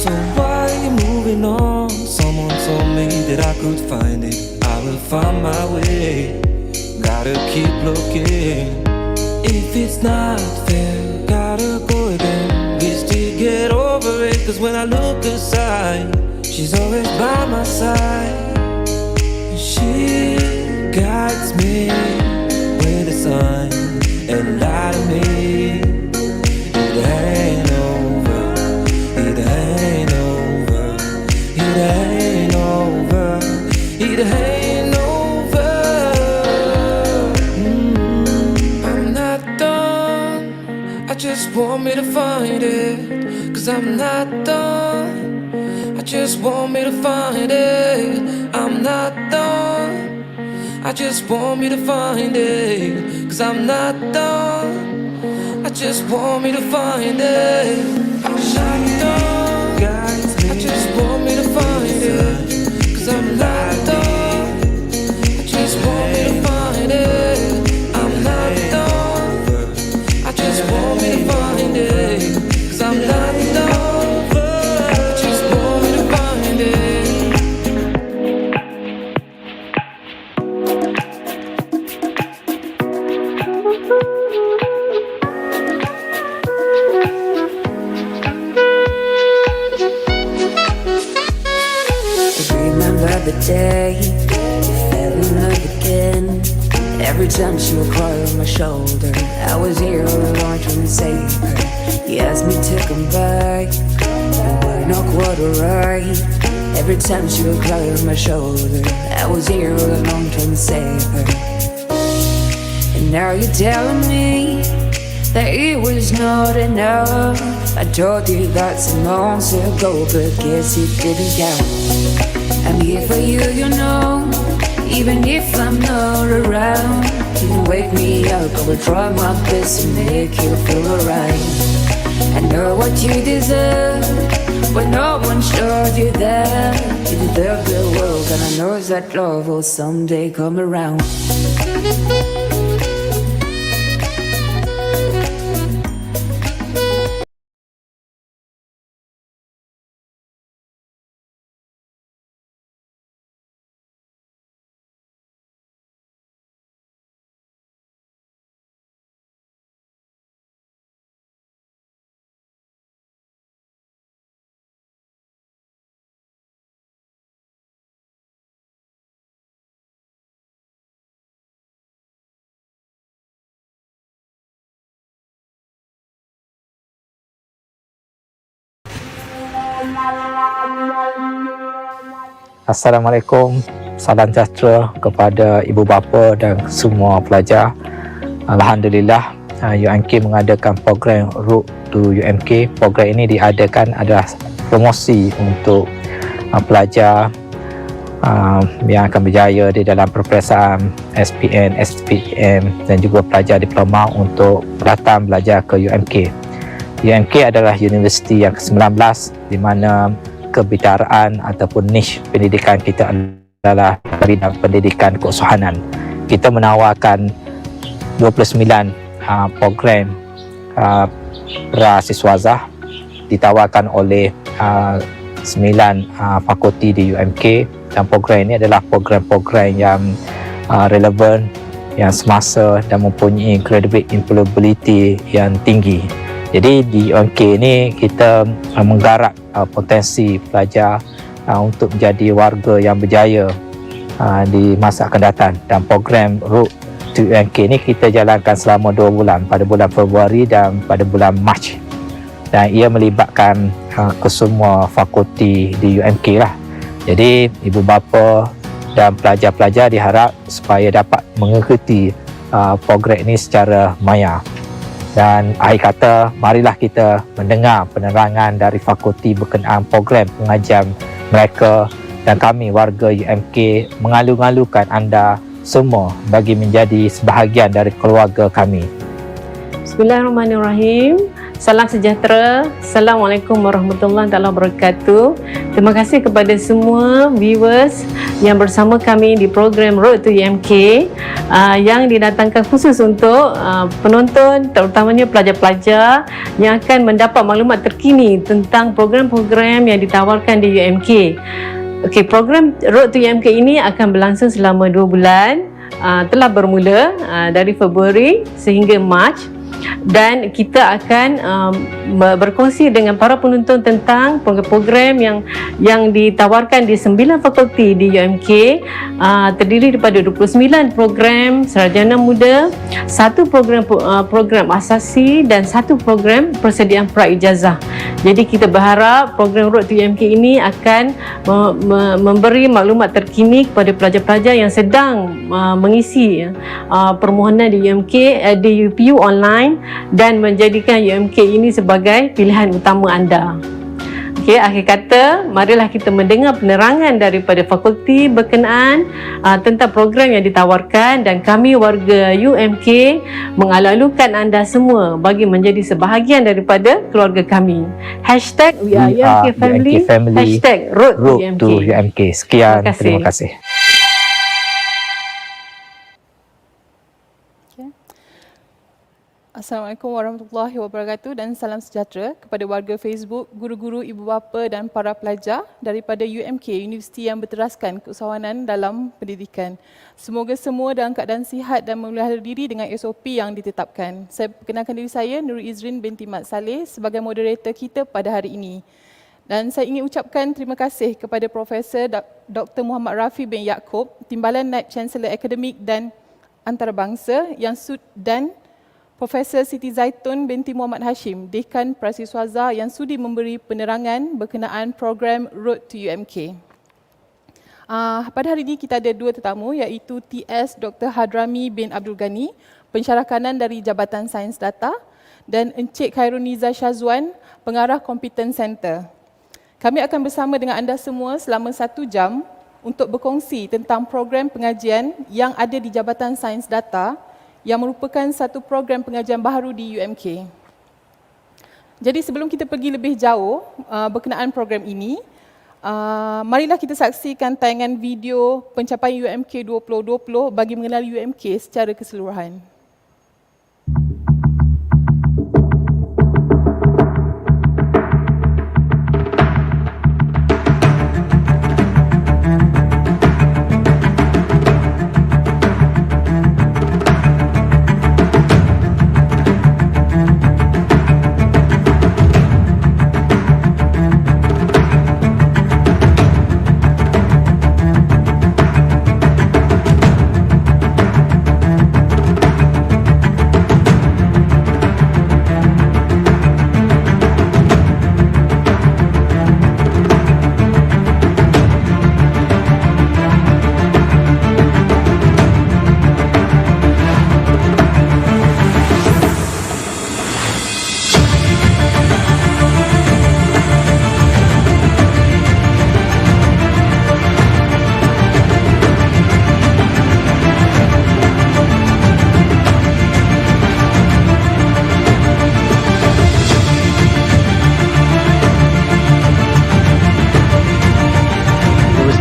So why are you moving on? Someone told me that I could find it. I will find my way. Gotta keep looking. If it's not fair, gotta go again. Wish to get over it, cause when I look aside, she's always by my side. She guides me with a sign and lie to me. It ain't over, it ain't over, it ain't over, it ain't over. I'm not done, I just want me to find it. Cause I'm not done, I just want me to find it. I'm not done, I just want me to find it. Cause I'm not done, I just want me to find it. I'm not done, I just want me to find it. Cause I'm not done, I just want me to find it. I'm not done, I just want me to find it. Cause I'm not done, I just want me to find it. Remember the day you fell in love again. Every time she would cry on my shoulder, I was here all along trying to save her. He asked me to come back, and we're not quite alright. Every time she would cry on my shoulder, I was here all along trying to save her. And now you're telling me that it was not enough. I told you that some months ago, but guess it didn't count. I'm here for you, you know, even if I'm not around. You can wake me up, I will try my best to make you feel alright. I know what you deserve, but no one showed you that. You deserve the world, and I know that love will someday come around. Assalamualaikum, salam sejahtera kepada ibu bapa dan semua pelajar. Alhamdulillah, UMK mengadakan program Route to UMK. Program ini diadakan adalah promosi untuk pelajar yang akan berjaya di dalam peperiksaan SPN, SPM dan juga pelajar diploma untuk datang belajar ke UMK. UMK adalah universiti yang ke-19 di mana kebidaraan ataupun niche pendidikan kita adalah bidang pendidikan keusahanan. Kita menawarkan 29 program prasiswazah ditawarkan oleh 9 fakulti di UMK, dan program ini adalah program-program yang relevan, yang semasa dan mempunyai credibility employability yang tinggi. Jadi di UMK ini kita menggarap potensi pelajar untuk menjadi warga yang berjaya di masa akan datang. Dan program Route to UMK ini kita jalankan selama 2 bulan, pada bulan Februari dan pada bulan Mac. Dan ia melibatkan kesemua fakulti di UMK lah. Jadi ibu bapa dan pelajar-pelajar diharap supaya dapat mengerti program ini secara maya. Dan akhir kata, marilah kita mendengar penerangan dari fakulti berkenaan program pengajian mereka, dan kami warga UMK mengalu-alukan anda semua bagi menjadi sebahagian dari keluarga kami. Bismillahirrahmanirrahim. Salam sejahtera. Assalamualaikum warahmatullahi wabarakatuh. Terima kasih kepada semua viewers yang bersama kami di program Road to UMK yang didatangkan khusus untuk penonton, terutamanya pelajar-pelajar yang akan mendapat maklumat terkini tentang program-program yang ditawarkan di UMK. Okey, program Road to UMK ini akan berlangsung selama 2 bulan. Telah bermula dari Februari sehingga Mac, dan kita akan berkongsi dengan para penonton tentang program-program yang ditawarkan di 9 fakulti di UMK, terdiri daripada 29 program sarjana muda, 1 program asasi dan 1 program persediaan praijazah. Jadi kita berharap program Road to UMK ini akan memberi maklumat terkini kepada pelajar-pelajar yang sedang mengisi permohonan di UMK di UPU online dan menjadikan UMK ini sebagai pilihan utama anda. Okey, akhir kata, marilah kita mendengar penerangan daripada fakulti berkenaan tentang program yang ditawarkan, dan kami warga UMK mengalu-alukan anda semua bagi menjadi sebahagian daripada keluarga kami. #We are UMK Family. #Road to UMK. Sekian, terima kasih. Assalamualaikum warahmatullahi wabarakatuh dan salam sejahtera kepada warga Facebook, guru-guru, ibu bapa dan para pelajar daripada UMK, universiti yang berteraskan keusahawanan dalam pendidikan. Semoga semua dalam keadaan sihat dan memelihara diri dengan SOP yang ditetapkan. Saya perkenalkan diri saya, Nurul Izrin binti Mat Saleh, sebagai moderator kita pada hari ini. Dan saya ingin ucapkan terima kasih kepada Profesor Dr. Muhammad Rafi bin Yaakob, Timbalan Naib Chancellor Akademik dan Antarabangsa dan Profesor Siti Zaitun binti Muhammad Hashim, Dekan Prasiswaza yang sudi memberi penerangan berkenaan program Road to UMK. Pada hari ini kita ada 2 tetamu, iaitu TS Dr. Hadrami bin Abdul Ghani, pensyarah kanan dari Jabatan Sains Data, dan Encik Khairuniza Syazwan, pengarah Competence Center. Kami akan bersama dengan anda semua selama 1 jam untuk berkongsi tentang program pengajian yang ada di Jabatan Sains Data yang merupakan satu program pengajian baharu di UMK. Jadi sebelum kita pergi lebih jauh berkenaan program ini, marilah kita saksikan tayangan video pencapaian UMK 2020 bagi mengenali UMK secara keseluruhan.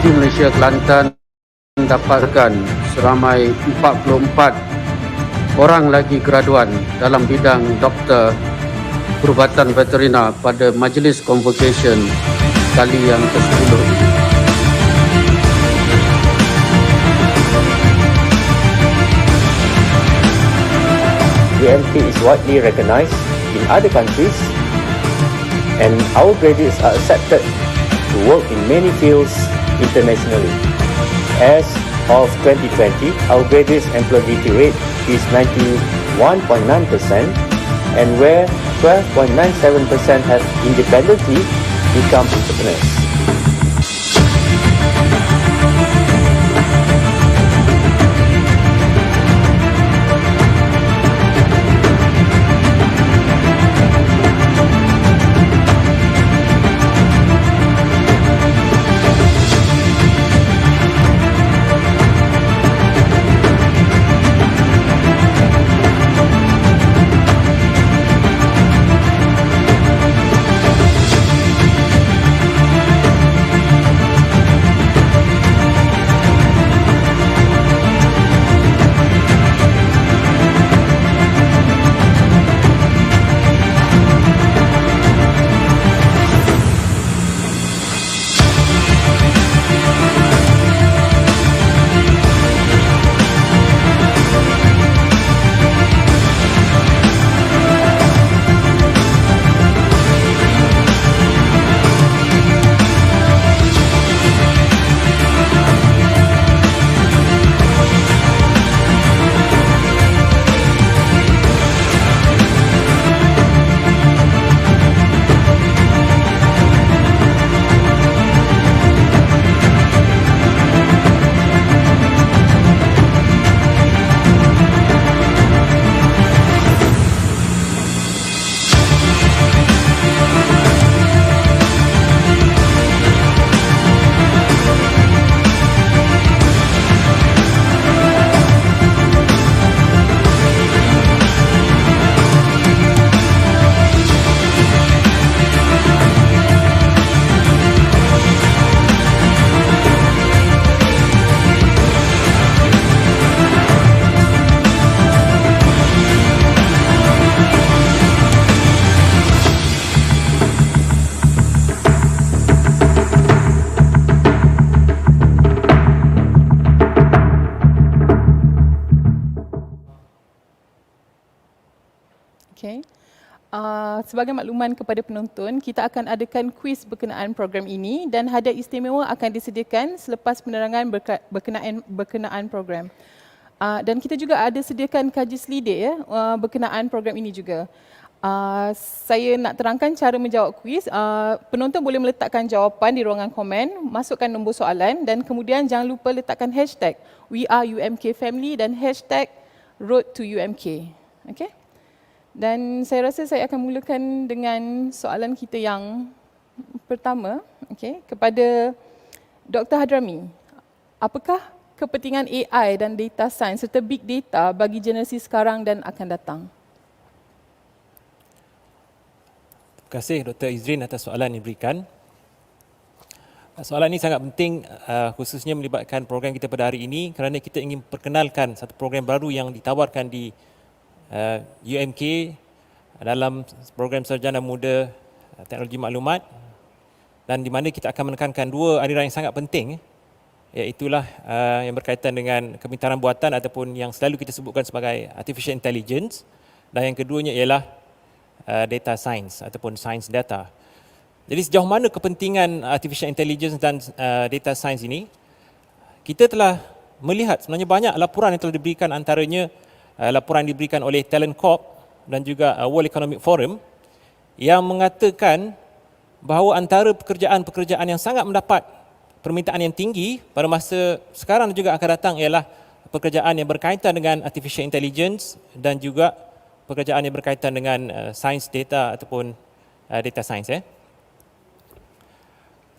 Malaysia Kelantan mendapatkan seramai 44 orang lagi graduan dalam bidang doktor perubatan veterina pada Majlis Convocation kali yang ke-10 ini. UMK is widely recognized in other countries, and our graduates are accepted to work in many fields internationally. As of 2020, our graduates employability rate is 91.9%, and where 12.97% have independently become entrepreneurs. Okay. Sebagai makluman kepada penonton, kita akan adakan kuis berkenaan program ini dan hadiah istimewa akan disediakan selepas penerangan berkenaan program. Dan kita juga ada sediakan kaji selidik berkenaan program ini juga. Saya nak terangkan cara menjawab kuis. Penonton boleh meletakkan jawapan di ruangan komen, masukkan nombor soalan dan kemudian jangan lupa letakkan hashtag We Are UMK Family dan hashtag Road to UMK. Okay? Dan saya rasa saya akan mulakan dengan soalan kita yang pertama, kepada Dr. Hadrami. Apakah kepentingan AI dan data science serta big data bagi generasi sekarang dan akan datang? Terima kasih Dr. Izrin atas soalan yang diberikan. Soalan ini sangat penting khususnya melibatkan program kita pada hari ini kerana kita ingin perkenalkan satu program baru yang ditawarkan di UMK dalam program Sarjana Muda Teknologi Maklumat dan di mana kita akan menekankan dua aliran yang sangat penting iaitulah yang berkaitan dengan kepintaran buatan ataupun yang selalu kita sebutkan sebagai artificial intelligence dan yang keduanya ialah data science ataupun science data. Jadi sejauh mana kepentingan artificial intelligence dan data science ini, kita telah melihat sebenarnya banyak laporan yang telah diberikan, antaranya laporan diberikan oleh Talent Corp dan juga World Economic Forum yang mengatakan bahawa antara pekerjaan-pekerjaan yang sangat mendapat permintaan yang tinggi pada masa sekarang dan juga akan datang ialah pekerjaan yang berkaitan dengan artificial intelligence dan juga pekerjaan yang berkaitan dengan science data ataupun data science.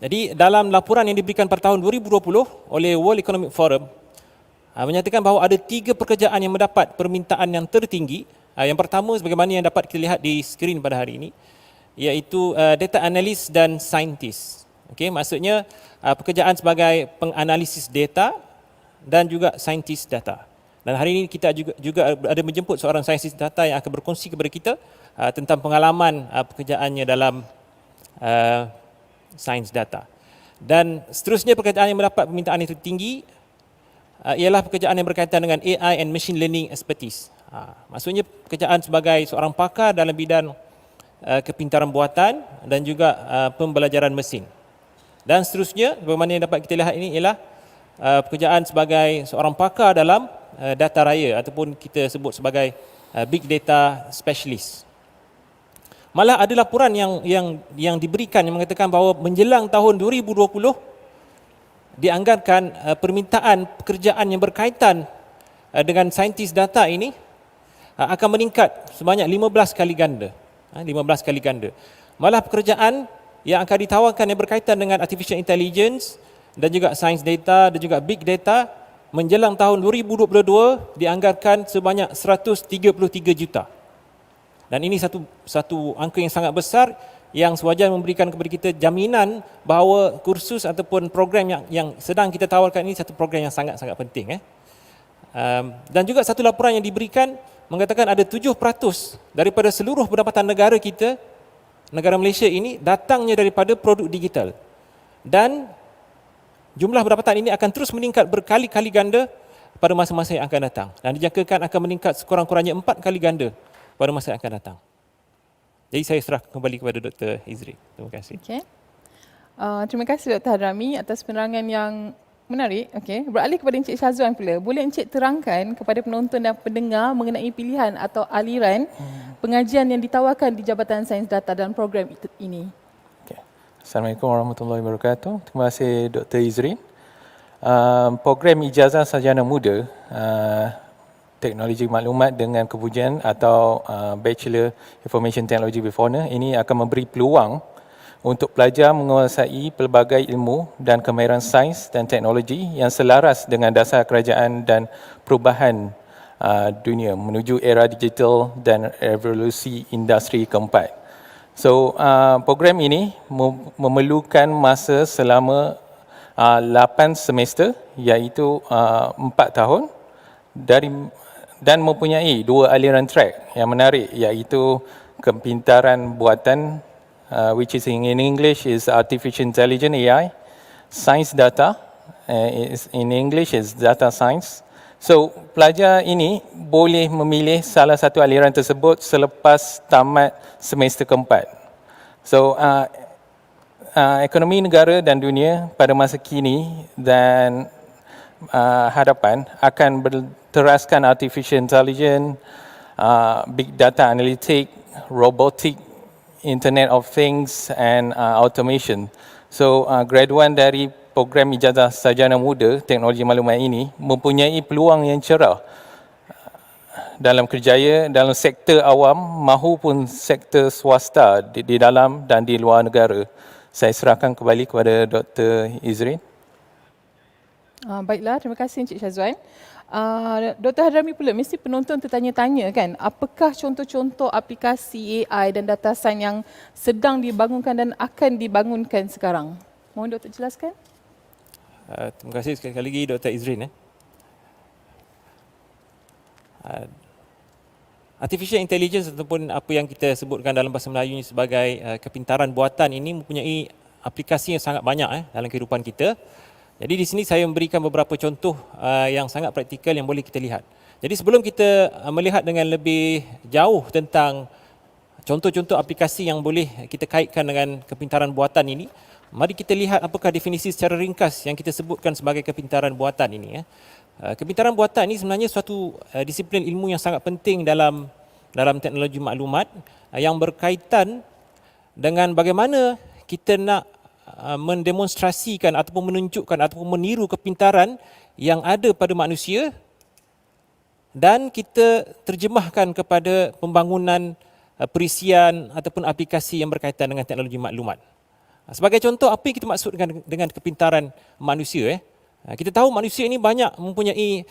Jadi dalam laporan yang diberikan pada tahun 2020 oleh World Economic Forum menyatakan bahawa ada 3 pekerjaan yang mendapat permintaan yang tertinggi. Yang pertama sebagaimana yang dapat kita lihat di skrin pada hari ini iaitu data analyst dan scientist. Maksudnya pekerjaan sebagai penganalisis data dan juga scientist data. Dan hari ini kita juga ada menjemput seorang scientist data yang akan berkongsi kepada kita tentang pengalaman pekerjaannya dalam science data. Dan seterusnya pekerjaan yang mendapat permintaan yang tertinggi ialah pekerjaan yang berkaitan dengan AI and machine learning expertise. Maksudnya pekerjaan sebagai seorang pakar dalam bidang kepintaran buatan dan juga pembelajaran mesin. Dan seterusnya bagaimana yang dapat kita lihat ini ialah pekerjaan sebagai seorang pakar dalam data raya ataupun kita sebut sebagai big data specialist. Malah ada laporan yang diberikan yang mengatakan bahawa menjelang tahun 2020 dianggarkan permintaan pekerjaan yang berkaitan dengan saintis data ini akan meningkat sebanyak 15 kali ganda. 15 kali ganda. Malah pekerjaan yang akan ditawarkan yang berkaitan dengan artificial intelligence dan juga science data dan juga big data menjelang tahun 2022 dianggarkan sebanyak 133 juta. Dan ini satu angka yang sangat besar yang sewajar memberikan kepada kita jaminan bahawa kursus ataupun program yang sedang kita tawarkan ini satu program yang sangat-sangat penting. Dan juga satu laporan yang diberikan mengatakan ada 7% daripada seluruh pendapatan negara kita, negara Malaysia ini datangnya daripada produk digital. Dan jumlah pendapatan ini akan terus meningkat berkali-kali ganda pada masa-masa yang akan datang. Dan dijangkakan akan meningkat sekurang-kurangnya 4 kali ganda pada masa yang akan datang. Jadi saya serah kembali kepada Dr. Izri. Terima kasih. Terima kasih Dr. Hadrami atas penerangan yang menarik. Beralih kepada Encik Syazwan pula. Boleh Encik terangkan kepada penonton dan pendengar mengenai pilihan atau aliran pengajian yang ditawarkan di Jabatan Sains Data dalam program ini? Assalamualaikum warahmatullahi wabarakatuh. Terima kasih Dr. Izrin. Program Ijazah Sarjana Muda Teknologi Maklumat dengan kepujian atau Bachelor Information Technology with Honour ini akan memberi peluang untuk pelajar menguasai pelbagai ilmu dan kemahiran sains dan teknologi yang selaras dengan dasar kerajaan dan perubahan dunia menuju era digital dan revolusi industri keempat. So, program ini memerlukan masa selama 8 semester iaitu 4 tahun dan mempunyai 2 aliran track yang menarik iaitu kepintaran buatan which is in English is Artificial Intelligence AI, Science Data in English is Data Science, So, pelajar ini boleh memilih salah satu aliran tersebut selepas tamat semester keempat. So, ekonomi negara dan dunia pada masa kini dan hadapan akan berteraskan artificial intelligence, big data analytic, robotic, internet of things and automation. So graduan dari program ijazah sarjana muda teknologi maklumat ini mempunyai peluang yang cerah dalam kerjaya dalam sektor awam mahupun sektor swasta di dalam dan di luar negara. Saya serahkan kembali kepada Dr. Izrin. Baiklah, terima kasih Encik Syazwan. Dr. Hadrami pula, mesti penonton tertanya-tanya kan, apakah contoh-contoh aplikasi AI dan data sains yang sedang dibangunkan dan akan dibangunkan sekarang? Mohon Dr. jelaskan. Terima kasih sekali lagi Dr. Izrin. Artificial intelligence ataupun apa yang kita sebutkan dalam bahasa Melayu ini sebagai kepintaran buatan ini mempunyai aplikasi yang sangat banyak dalam kehidupan kita. Jadi di sini saya memberikan beberapa contoh yang sangat praktikal yang boleh kita lihat. Jadi sebelum kita melihat dengan lebih jauh tentang contoh-contoh aplikasi yang boleh kita kaitkan dengan kepintaran buatan ini, mari kita lihat apakah definisi secara ringkas yang kita sebutkan sebagai kepintaran buatan ini. Kepintaran buatan ini sebenarnya suatu disiplin ilmu yang sangat penting dalam teknologi maklumat yang berkaitan dengan bagaimana kita nak mendemonstrasikan ataupun menunjukkan ataupun meniru kepintaran yang ada pada manusia dan kita terjemahkan kepada pembangunan perisian ataupun aplikasi yang berkaitan dengan teknologi maklumat. Sebagai contoh, apa yang kita maksudkan dengan kepintaran manusia? Kita tahu manusia ini banyak mempunyai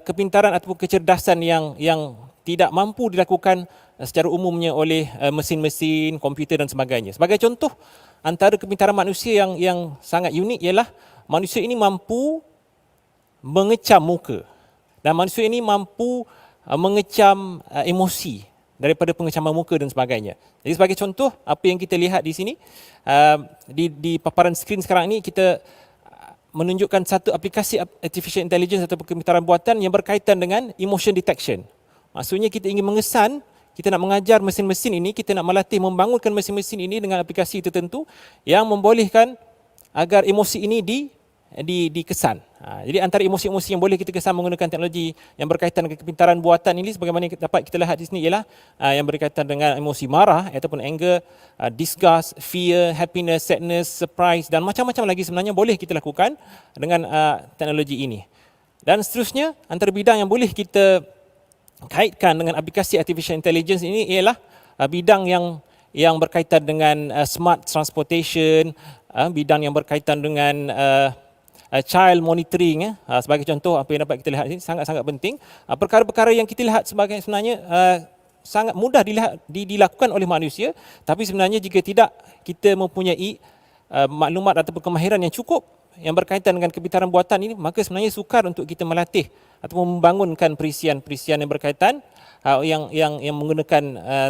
kepintaran ataupun kecerdasan yang tidak mampu dilakukan secara umumnya oleh mesin-mesin, komputer dan sebagainya. Sebagai contoh, antara kepintaran manusia yang sangat unik ialah manusia ini mampu mengecam muka dan manusia ini mampu mengecam emosi daripada pengecaman muka dan sebagainya. Jadi sebagai contoh, apa yang kita lihat di sini, di paparan skrin sekarang ini kita menunjukkan satu aplikasi artificial intelligence atau kepintaran buatan yang berkaitan dengan emotion detection. Maksudnya kita ingin mengesan, kita nak mengajar mesin-mesin ini, kita nak melatih membangunkan mesin-mesin ini dengan aplikasi tertentu yang membolehkan agar emosi ini dikesan. Jadi antara emosi-emosi yang boleh kita kesan menggunakan teknologi yang berkaitan dengan kepintaran buatan ini sebagaimana dapat kita lihat di sini ialah yang berkaitan dengan emosi marah ataupun anger, disgust, fear, happiness, sadness, surprise dan macam-macam lagi sebenarnya boleh kita lakukan dengan teknologi ini. Dan seterusnya antara bidang yang boleh kita kaitkan dengan aplikasi artificial intelligence ini ialah bidang yang berkaitan dengan smart transportation, bidang yang berkaitan dengan child monitoring. Sebagai contoh apa yang dapat kita lihat ini sangat-sangat penting. Perkara-perkara yang kita lihat sebenarnya sangat mudah dilakukan oleh manusia, tapi sebenarnya jika tidak kita mempunyai maklumat ataupun kemahiran yang cukup yang berkaitan dengan kepintaran buatan ini, maka sebenarnya sukar untuk kita melatih ataupun membangunkan perisian-perisian yang berkaitan yang menggunakan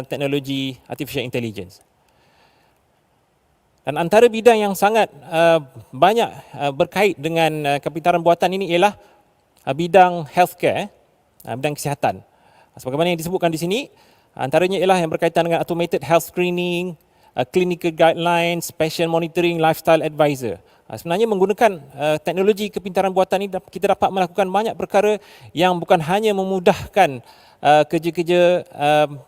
teknologi artificial intelligence. Dan antara bidang yang sangat banyak berkait dengan kepintaran buatan ini ialah bidang healthcare, bidang kesihatan. Sebagaimana yang disebutkan di sini, antaranya ialah yang berkaitan dengan automated health screening, clinical guidelines, patient monitoring, lifestyle advisor. Sebenarnya menggunakan teknologi kepintaran buatan ini kita dapat melakukan banyak perkara yang bukan hanya memudahkan kerja-kerja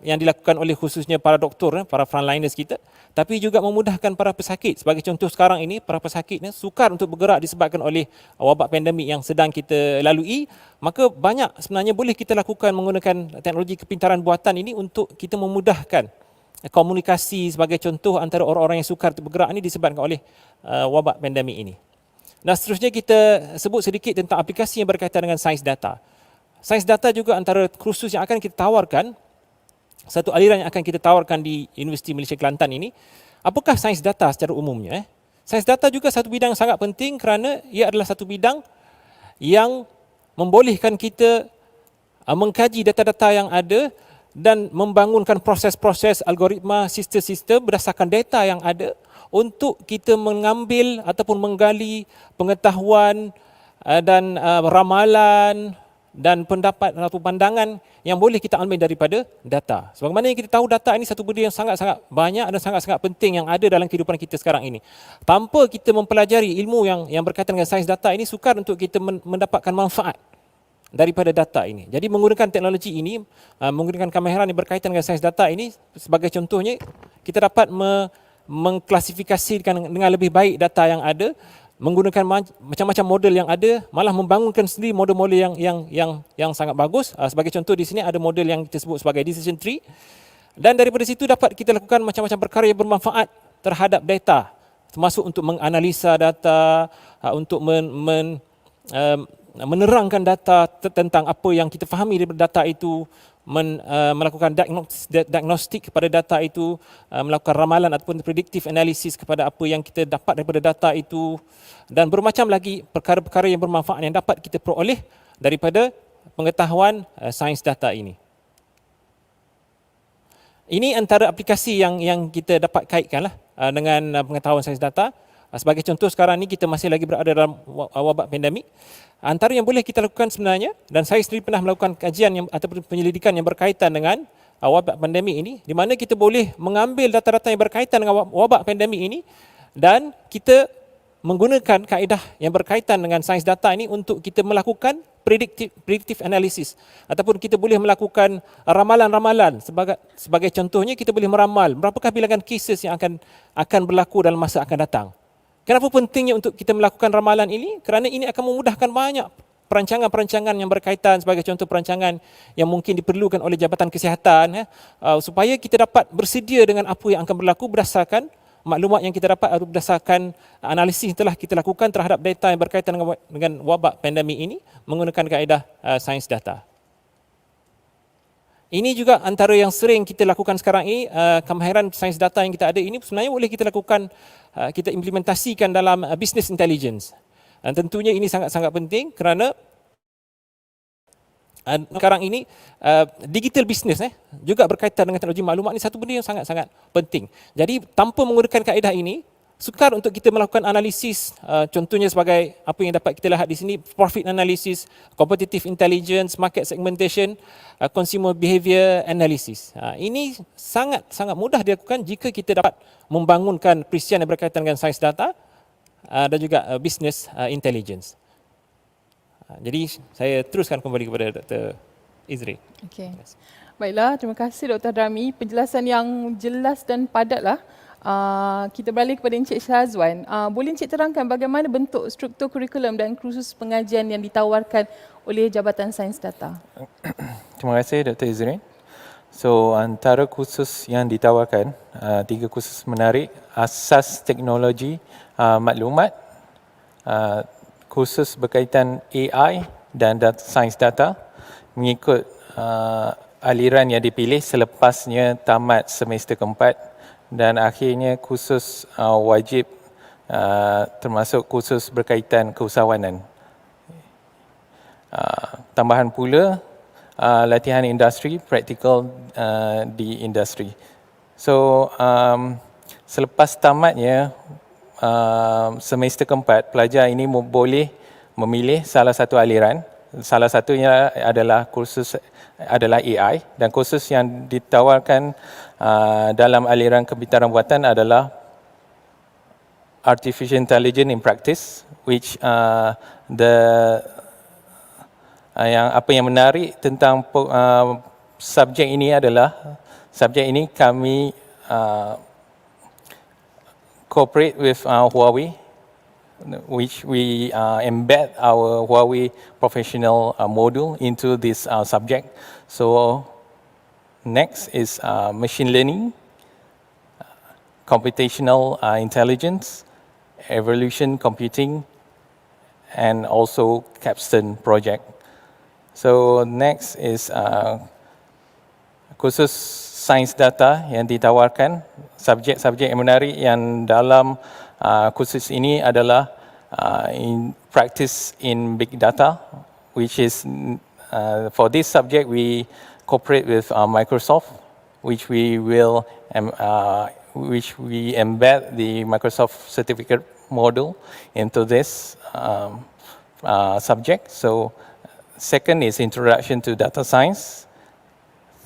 yang dilakukan oleh khususnya para doktor, para frontliners kita, tapi juga memudahkan para pesakit. Sebagai contoh sekarang ini, para pesakit sukar untuk bergerak disebabkan oleh wabak pandemik yang sedang kita lalui, maka banyak sebenarnya boleh kita lakukan menggunakan teknologi kepintaran buatan ini untuk kita memudahkan komunikasi sebagai contoh antara orang-orang yang sukar untuk bergerak ini disebabkan oleh wabak pandemik ini. Dan seterusnya kita sebut sedikit tentang aplikasi yang berkaitan dengan sains data. Sains data juga antara kursus yang akan kita tawarkan, satu aliran yang akan kita tawarkan di Universiti Malaysia Kelantan ini. Apakah sains data secara umumnya? Sains data juga satu bidang yang sangat penting kerana ia adalah satu bidang yang membolehkan kita mengkaji data-data yang ada dan membangunkan proses-proses algoritma, sistem-sistem berdasarkan data yang ada untuk kita mengambil ataupun menggali pengetahuan dan ramalan dan pendapat atau pandangan yang boleh kita ambil daripada data. Sebagaimana yang kita tahu, data ini satu benda yang sangat-sangat banyak dan sangat-sangat penting yang ada dalam kehidupan kita sekarang ini. Tanpa kita mempelajari ilmu yang berkaitan dengan sains data ini, sukar untuk kita mendapatkan manfaat daripada data ini. Jadi menggunakan teknologi ini, menggunakan kemahiran yang berkaitan dengan sains data ini, sebagai contohnya, kita dapat mengklasifikasikan dengan lebih baik data yang ada, menggunakan macam-macam model yang ada, malah membangunkan sendiri model-model yang sangat bagus. Sebagai contoh di sini ada model yang kita sebut sebagai decision tree, dan daripada situ dapat kita lakukan macam-macam perkara yang bermanfaat terhadap data, termasuk untuk menganalisa data, untuk menerangkan data tentang apa yang kita fahami daripada data itu, melakukan diagnostik kepada data itu, melakukan ramalan ataupun predictive analysis kepada apa yang kita dapat daripada data itu, dan bermacam lagi perkara-perkara yang bermanfaat yang dapat kita peroleh daripada pengetahuan sains data ini. Ini antara aplikasi yang kita dapat kaitkanlah dengan pengetahuan sains data. Sebagai contoh, sekarang ni kita masih lagi berada dalam wabak pandemik. Antara yang boleh kita lakukan sebenarnya, dan saya sendiri pernah melakukan kajian ataupun penyelidikan yang berkaitan dengan wabak pandemik ini, di mana kita boleh mengambil data-data yang berkaitan dengan wabak pandemik ini dan kita menggunakan kaedah yang berkaitan dengan sains data ini untuk kita melakukan predictive analysis, ataupun kita boleh melakukan ramalan-ramalan. Sebagai contohnya, kita boleh meramal berapakah bilangan cases yang akan berlaku dalam masa akan datang. Kenapa pentingnya untuk kita melakukan ramalan ini? Kerana ini akan memudahkan banyak perancangan-perancangan yang berkaitan, sebagai contoh perancangan yang mungkin diperlukan oleh Jabatan Kesihatan, supaya kita dapat bersedia dengan apa yang akan berlaku berdasarkan maklumat yang kita dapat atau berdasarkan analisis yang telah kita lakukan terhadap data yang berkaitan dengan wabak pandemik ini menggunakan kaedah sains data. Ini juga antara yang sering kita lakukan sekarang ini, kemahiran sains data yang kita ada ini sebenarnya boleh kita lakukan, kita implementasikan dalam business intelligence. Dan tentunya ini sangat-sangat penting kerana sekarang ini digital business juga berkaitan dengan teknologi maklumat ini satu benda yang sangat-sangat penting. Jadi tanpa menggunakan kaedah ini, sukar untuk kita melakukan analisis, contohnya sebagai apa yang dapat kita lihat di sini, profit analysis, competitive intelligence, market segmentation, consumer behavior analysis. Ini sangat-sangat mudah dilakukan jika kita dapat membangunkan perisian yang berkaitan dengan sains data dan juga business intelligence. Jadi saya teruskan kembali kepada Dr. Izri. Okey. Baiklah, terima kasih Dr. Hadrami. Penjelasan yang jelas dan padatlah. Kita beralih kepada Encik Syazwan. Boleh Encik terangkan bagaimana bentuk struktur kurikulum dan kursus pengajian yang ditawarkan oleh Jabatan Sains Data? Terima kasih Dr. Izrin. So antara kursus yang ditawarkan, 3 kursus menarik: asas teknologi maklumat, kursus berkaitan AI dan sains data mengikut aliran yang dipilih selepasnya tamat semester keempat, dan akhirnya kursus wajib termasuk kursus berkaitan keusahawanan. Tambahan pula latihan industri, praktikal di industri. So selepas tamatnya semester keempat, pelajar ini boleh memilih salah satu aliran. Salah satunya adalah AI, dan kursus yang ditawarkan dalam aliran kepintaran buatan adalah Artificial Intelligence in Practice, which apa yang menarik tentang subjek ini adalah subjek ini kami cooperate with Huawei, which we embed our Huawei professional module into this subject. So next is machine learning, computational intelligence, evolution computing, and also capstone project. So next is kursus sains data yang ditawarkan. Subjek-subjek yang menarik yang dalam kursus ini adalah in practice in big data, which is for this subject we cooperate with Microsoft, which we embed the Microsoft certificate model into this subject. So second is introduction to data science.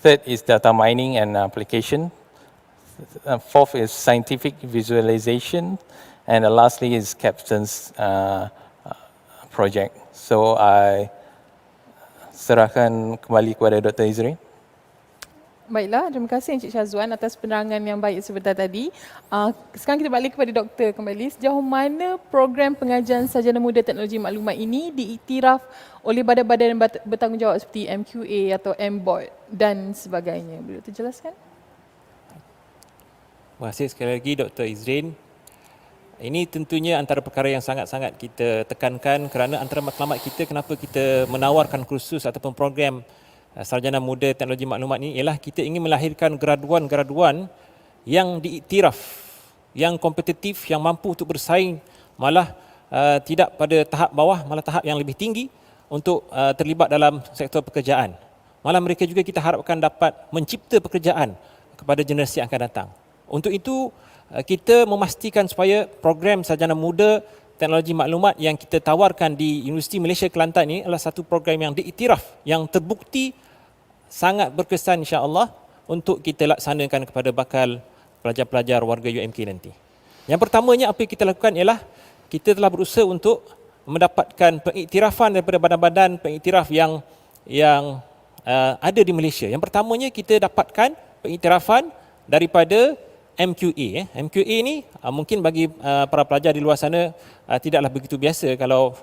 Third is data mining and application. Fourth is scientific visualization. And lastly is captain's project. So I serahkan kembali kepada Dr. Izrin. Baiklah, terima kasih Encik Syazwan atas penerangan yang baik sebentar tadi. Sekarang kita balik kepada doktor kembali. Sejauh mana program pengajian Sarjana Muda Teknologi Maklumat ini diiktiraf oleh badan-badan bertanggungjawab seperti MQA atau MBOT dan sebagainya? Boleh doktor jelaskan? Terima kasih sekali lagi Dr. Izrin. Ini tentunya antara perkara yang sangat-sangat kita tekankan kerana antara matlamat kita kenapa kita menawarkan kursus ataupun program Sarjana Muda Teknologi Maklumat ini ialah kita ingin melahirkan graduan-graduan yang diiktiraf, yang kompetitif, yang mampu untuk bersaing, malah tidak pada tahap bawah, malah tahap yang lebih tinggi untuk terlibat dalam sektor pekerjaan. Malah mereka juga kita harapkan dapat mencipta pekerjaan kepada generasi yang akan datang. Untuk itu, kita memastikan supaya program Sarjana Muda Teknologi Maklumat yang kita tawarkan di Universiti Malaysia Kelantan ini adalah satu program yang diiktiraf, yang terbukti sangat berkesan insya-Allah untuk kita laksanakan kepada bakal pelajar-pelajar warga UMK nanti. Yang pertamanya apa yang kita lakukan ialah kita telah berusaha untuk mendapatkan pengiktirafan daripada badan-badan pengiktiraf yang ada di Malaysia. Yang pertamanya kita dapatkan pengiktirafan daripada MQA. MQA ini mungkin bagi para pelajar di luar sana tidaklah begitu biasa kalau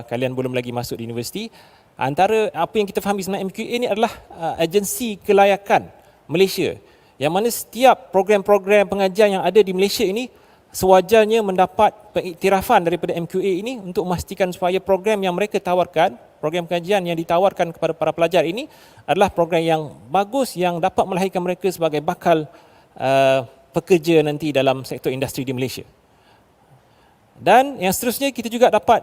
kalian belum lagi masuk di universiti. Antara apa yang kita fahami sebenarnya MQA ini adalah agensi kelayakan Malaysia, yang mana setiap program-program pengajian yang ada di Malaysia ini sewajarnya mendapat pengiktirafan daripada MQA ini untuk memastikan supaya program yang mereka tawarkan, program pengajian yang ditawarkan kepada para pelajar ini adalah program yang bagus, yang dapat melahirkan mereka sebagai bakal pekerja nanti dalam sektor industri di Malaysia. Dan yang seterusnya kita juga dapat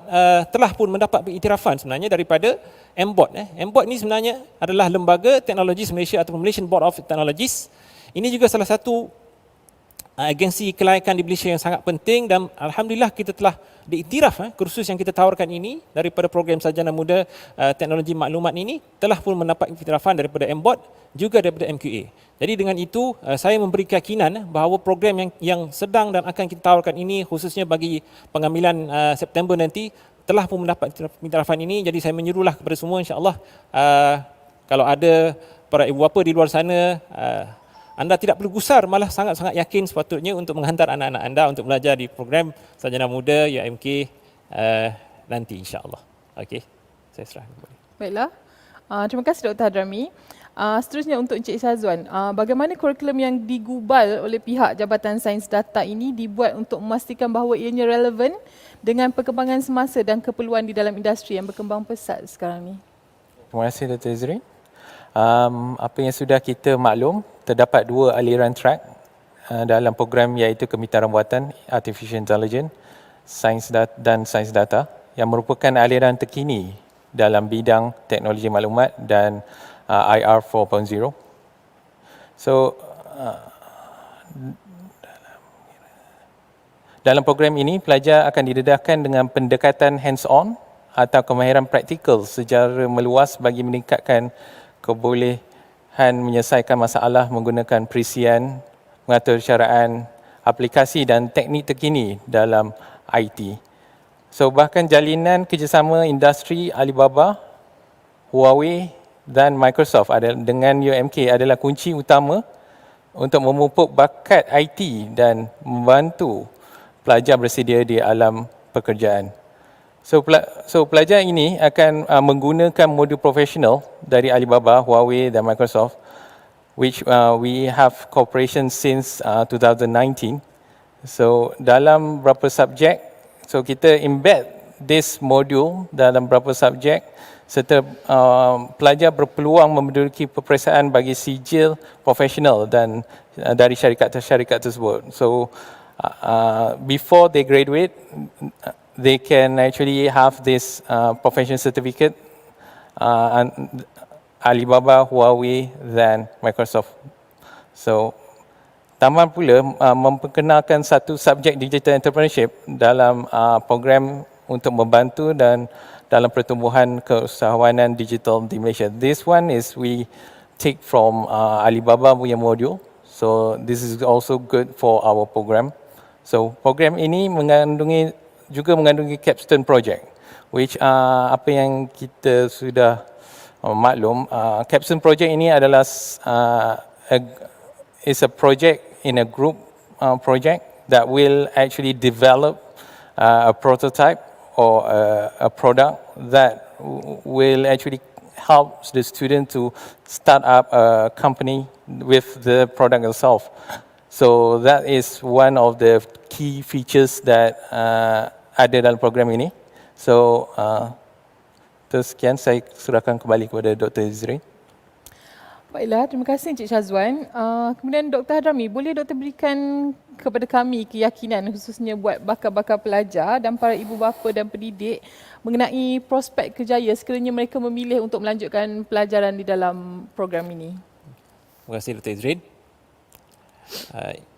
telah pun mendapat pengiktirafan sebenarnya daripada MBOT. MBOT ini sebenarnya adalah Lembaga Teknologi Malaysia atau Malaysian Board of Technologies. Ini juga salah satu agensi kelayakan di Malaysia yang sangat penting dan alhamdulillah kita telah diiktiraf kursus yang kita tawarkan ini daripada program Sarjana Muda Teknologi Maklumat ini telah pun mendapat iktirafan daripada MBOT juga daripada MQA. Jadi dengan itu saya memberi keyakinan bahawa program yang sedang dan akan kita tawarkan ini khususnya bagi pengambilan September nanti telah pun mendapat iktirafan ini. Jadi saya menyerulah kepada semua insya-Allah kalau ada para ibu bapa di luar sana anda tidak perlu gusar, malah sangat-sangat yakin sepatutnya untuk menghantar anak-anak anda untuk belajar di program Sarjana Muda UMK nanti insya-Allah. Okey, saya serahkan kembali. Baiklah. Terima kasih Dr. Hadrami. Seterusnya untuk Encik Syazwan, bagaimana kurikulum yang digubal oleh pihak Jabatan Sains Data ini dibuat untuk memastikan bahawa ianya relevan dengan perkembangan semasa dan keperluan di dalam industri yang berkembang pesat sekarang ni? Terima kasih Dr. Izrin. Apa yang sudah kita maklum, terdapat dua aliran track dalam program iaitu Kemitaran Buatan, Artificial Intelligence, Sains dan Sains Data yang merupakan aliran terkini dalam bidang teknologi maklumat dan IR 4.0. So, dalam program ini, pelajar akan didedahkan dengan pendekatan hands-on atau kemahiran praktikal secara meluas bagi meningkatkan kebolehan menyelesaikan masalah menggunakan perisian, mengatur caraan, aplikasi dan teknik terkini dalam IT. So, bahkan jalinan kerjasama industri Alibaba, Huawei dan Microsoft dengan UMK adalah kunci utama untuk memupuk bakat IT dan membantu pelajar bersedia di alam pekerjaan. So pelajar ini akan menggunakan modul profesional dari Alibaba, Huawei dan Microsoft, which we have cooperation since 2019. So dalam beberapa subjek, so kita embed this module dalam beberapa subjek serta pelajar berpeluang memiliki peperiksaan bagi sijil profesional dan dari syarikat tersebut. So before they graduate, they can actually have this professional certificate Alibaba, Huawei dan Microsoft. So tambah pula memperkenalkan satu subjek digital entrepreneurship dalam program untuk membantu dan dalam pertumbuhan keusahawanan digital di Malaysia. This one is we take from Alibaba punya module. So this is also good for our program. So program ini mengandungi capstone project, which apa yang kita sudah maklum, capstone project ini adalah is a project in a group project that will actually develop a prototype or a product that will actually help the student to start up a company with the product itself. So that is one of the key features that ada dalam program ini. So terus sekian, saya serahkan kembali kepada Dr. Izrin. Baiklah, terima kasih Encik Syazwan. Kemudian Dr. Hadrami, boleh Dr. berikan kepada kami keyakinan khususnya buat bakal-bakal pelajar dan para ibu bapa dan pendidik mengenai prospek kerjaya sekiranya mereka memilih untuk melanjutkan pelajaran di dalam program ini? Terima kasih Dr. Izrin.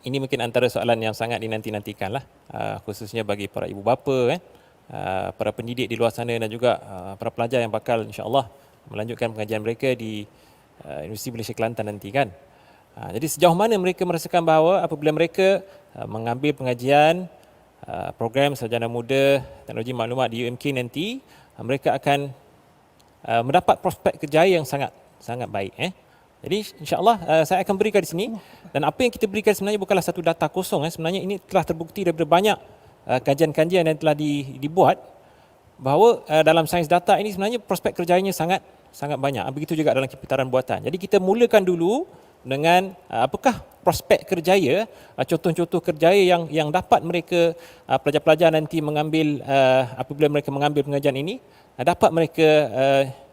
Ini mungkin antara soalan yang sangat dinanti-nantikan lah, khususnya bagi para ibu bapa, para pendidik di luar sana dan juga para pelajar yang bakal insya-Allah melanjutkan pengajian mereka di Universiti Malaysia Kelantan nanti kan. Jadi sejauh mana mereka merasakan bahawa apabila mereka mengambil pengajian program Sarjana Muda Teknologi Maklumat di UMK nanti, mereka akan mendapat prospek kerjaya yang sangat baik. Jadi insya-Allah saya akan berikan di sini, dan apa yang kita berikan sebenarnya bukanlah satu data kosong. Sebenarnya ini telah terbukti daripada banyak kajian-kajian yang telah dibuat bahawa dalam sains data ini sebenarnya prospek kerjanya sangat banyak. Begitu juga dalam kepintaran buatan. Jadi kita mulakan dulu dengan apakah prospek kerjaya, contoh-contoh kerjaya yang dapat mereka pelajar-pelajar nanti mengambil apabila mereka mengambil pengajian ini, dapat mereka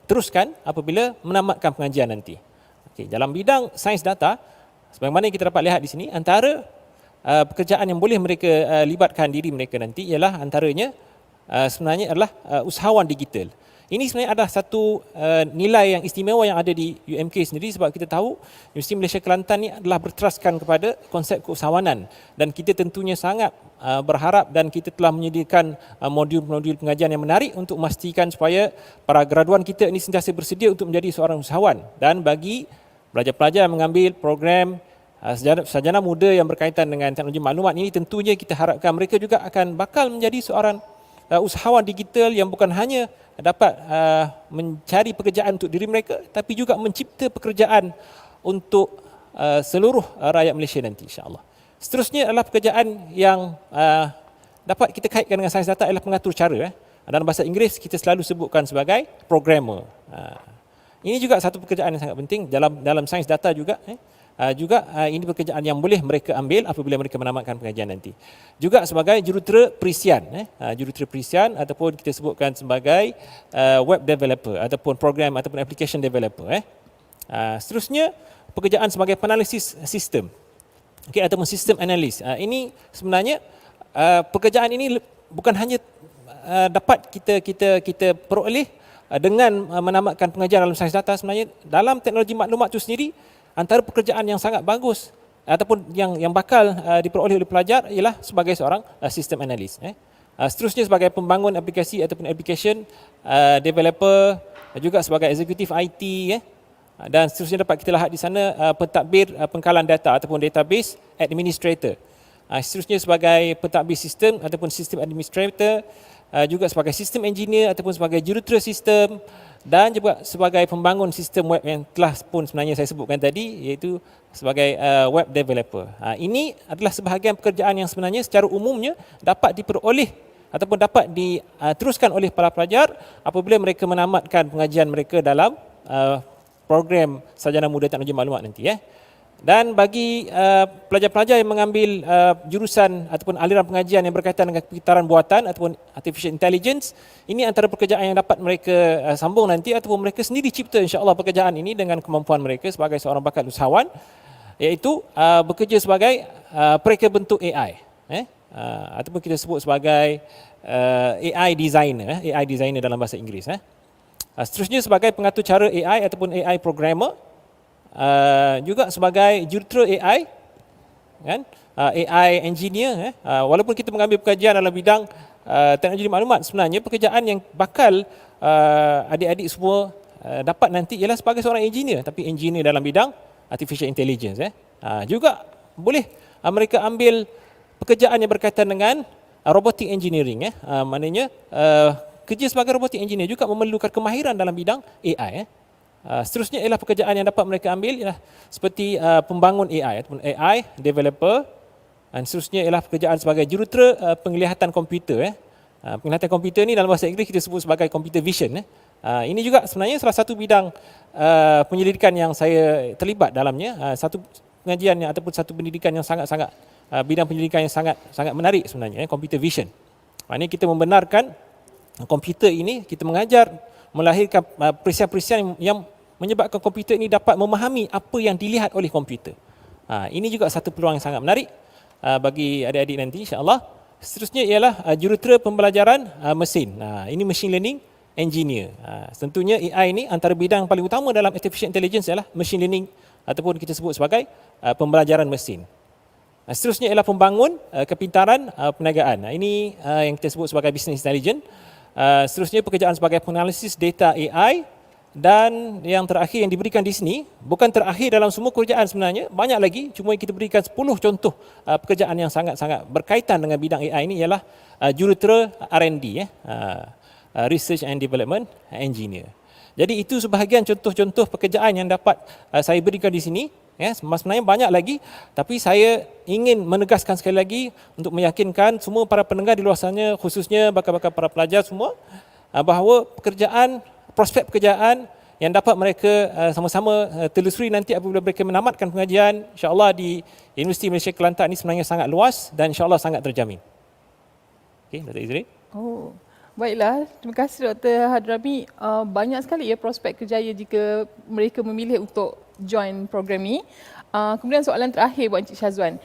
teruskan apabila menamatkan pengajian nanti. Okay, dalam bidang sains data, sebagaimana yang kita dapat lihat di sini, antara pekerjaan yang boleh mereka libatkan diri mereka nanti ialah antaranya sebenarnya adalah usahawan digital. Ini sebenarnya adalah satu nilai yang istimewa yang ada di UMK sendiri, sebab kita tahu Universiti Malaysia Kelantan ni adalah berteraskan kepada konsep keusahawanan, dan kita tentunya sangat berharap dan kita telah menyediakan modul-modul pengajian yang menarik untuk memastikan supaya para graduan kita ini sentiasa bersedia untuk menjadi seorang usahawan. Dan bagi pelajar-pelajar yang mengambil program sarjana muda yang berkaitan dengan teknologi maklumat ini, tentunya kita harapkan mereka juga akan bakal menjadi seorang usahawan digital yang bukan hanya dapat mencari pekerjaan untuk diri mereka, tapi juga mencipta pekerjaan untuk seluruh rakyat Malaysia nanti, insya-Allah. Seterusnya adalah pekerjaan yang dapat kita kaitkan dengan sains data adalah pengatur cara. Dalam bahasa Inggeris kita selalu sebutkan sebagai programmer. Ini juga satu pekerjaan yang sangat penting dalam sains data juga. Ini pekerjaan yang boleh mereka ambil apabila mereka menamatkan pengajian nanti. Juga sebagai jurutera perisian, jurutera perisian ataupun kita sebutkan sebagai web developer ataupun program ataupun application developer. Seterusnya pekerjaan sebagai penalisis sistem, ataupun sistem analis. Ini sebenarnya pekerjaan ini bukan hanya dapat kita peroleh dengan menamatkan pengajian dalam sains data. Sebenarnya dalam teknologi maklumat itu sendiri, antara pekerjaan yang sangat bagus ataupun yang bakal diperoleh oleh pelajar ialah sebagai seorang sistem analis. Seterusnya sebagai pembangun aplikasi ataupun application developer, juga sebagai eksekutif IT, dan seterusnya dapat kita lihat di sana pentadbir pengkalan data ataupun database administrator. Seterusnya sebagai pentadbir sistem ataupun sistem administrator, juga sebagai sistem engineer ataupun sebagai jurutera sistem, dan juga sebagai pembangun sistem web yang telah pun sebenarnya saya sebutkan tadi, iaitu sebagai web developer. Ini adalah sebahagian pekerjaan yang sebenarnya secara umumnya dapat diperoleh ataupun dapat diteruskan oleh para pelajar apabila mereka menamatkan pengajian mereka dalam program Sarjana Muda Teknologi Maklumat nanti. Dan bagi pelajar-pelajar yang mengambil jurusan ataupun aliran pengajian yang berkaitan dengan kepintaran buatan ataupun artificial intelligence, ini antara pekerjaan yang dapat mereka sambung nanti ataupun mereka sendiri cipta insya-Allah pekerjaan ini dengan kemampuan mereka sebagai seorang bakal usahawan, iaitu bekerja sebagai pereka bentuk AI, ataupun kita sebut sebagai AI designer dalam bahasa Inggeris. Seterusnya sebagai pengatur cara AI ataupun AI programmer, juga sebagai jurutera AI, AI engineer. Walaupun kita mengambil pengajian dalam bidang teknologi maklumat, sebenarnya pekerjaan yang bakal adik-adik semua dapat nanti ialah sebagai seorang engineer, tapi engineer dalam bidang artificial intelligence. Juga boleh mereka ambil pekerjaan yang berkaitan dengan robotic engineering. Maknanya kerja sebagai robotic engineer juga memerlukan kemahiran dalam bidang AI. Seterusnya ialah pekerjaan yang dapat mereka ambil ialah seperti pembangun AI ataupun AI developer, dan seterusnya ialah pekerjaan sebagai jurutera penglihatan komputer. Penglihatan komputer ni dalam bahasa Inggeris kita sebut sebagai computer vision. Ini juga sebenarnya salah satu bidang penyelidikan yang saya terlibat dalamnya. Satu pengajian ataupun satu pendidikan yang sangat-sangat bidang penyelidikan yang sangat menarik sebenarnya, computer vision. Maknanya kita membenarkan komputer ini, kita mengajar melahirkan perisian-perisian yang menyebabkan komputer ini dapat memahami apa yang dilihat oleh komputer. Ini juga satu peluang yang sangat menarik bagi adik-adik nanti insya-Allah. Seterusnya ialah jurutera pembelajaran mesin. Ini machine learning engineer. Tentunya AI ini antara bidang paling utama dalam artificial intelligence ialah machine learning ataupun kita sebut sebagai pembelajaran mesin. Seterusnya ialah pembangun kepintaran perniagaan. Ini yang kita sebut sebagai business intelligence. Seterusnya pekerjaan sebagai penalisis data AI, dan yang terakhir yang diberikan di sini, bukan terakhir dalam semua kerjaan sebenarnya, banyak lagi, cuma kita berikan 10 contoh pekerjaan yang sangat-sangat berkaitan dengan bidang AI ini ialah jurutera R&D, Research and Development Engineer. Jadi itu sebahagian contoh-contoh pekerjaan yang dapat saya berikan di sini. Sebenarnya banyak lagi, tapi saya ingin menegaskan sekali lagi untuk meyakinkan semua para pendengar di luar sana, khususnya bakal-bakal para pelajar semua, bahawa prospek pekerjaan yang dapat mereka sama-sama telusuri nanti apabila mereka menamatkan pengajian insya-Allah di Universiti Malaysia Kelantan ini sebenarnya sangat luas dan insya-Allah sangat terjamin. Okey, Dr. Izrin. Baiklah, terima kasih Dr. Hadrami. Banyak sekali ya prospek kerjaya jika mereka memilih untuk join program ini. Kemudian soalan terakhir buat Encik Syazwan.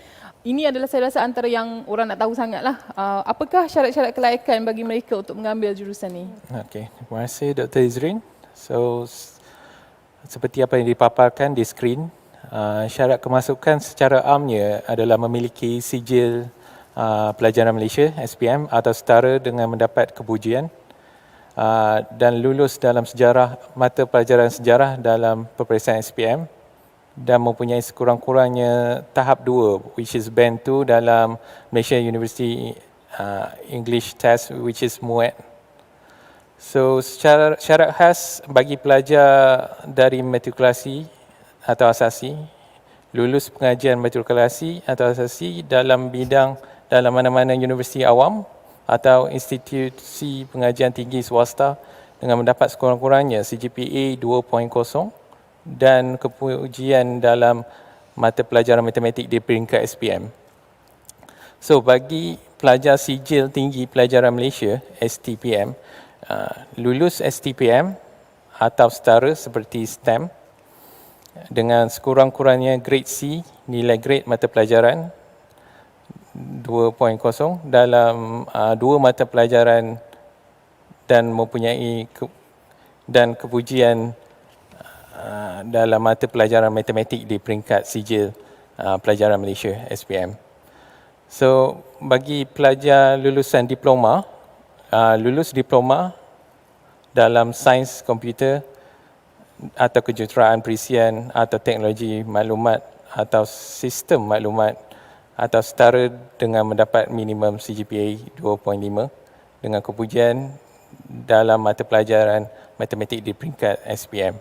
Ini adalah saya rasa antara yang orang nak tahu sangatlah. Apakah syarat-syarat kelayakan bagi mereka untuk mengambil jurusan ini? Okey, terima kasih Dr. Izrin. So, seperti apa yang dipaparkan di skrin, syarat kemasukan secara amnya adalah memiliki sijil Pelajaran Malaysia SPM atau setara dengan mendapat kepujian dan lulus dalam mata pelajaran sejarah dalam peperiksaan SPM dan mempunyai sekurang-kurangnya tahap 2 which is band 2 dalam Malaysia University English Test which is MUET. So syarat khas bagi pelajar dari matrikulasi atau asasi, lulus pengajian matrikulasi atau asasi dalam mana-mana universiti awam atau institusi pengajian tinggi swasta dengan mendapat sekurang-kurangnya CGPA 2.0 dan kepujian dalam mata pelajaran matematik di peringkat SPM. So bagi pelajar sijil tinggi pelajaran Malaysia STPM, lulus STPM atau setara seperti STEM dengan sekurang-kurangnya grade C, nilai grade mata pelajaran 2.0 dalam dua mata pelajaran dan mempunyai kepujian dalam mata pelajaran matematik di peringkat sijil pelajaran Malaysia SPM. So bagi pelajar lulusan diploma, lulus diploma dalam sains komputer atau kejuruteraan perisian atau teknologi maklumat atau sistem maklumat atau setara dengan mendapat minimum CGPA 2.5 dengan kepujian dalam mata pelajaran matematik di peringkat SPM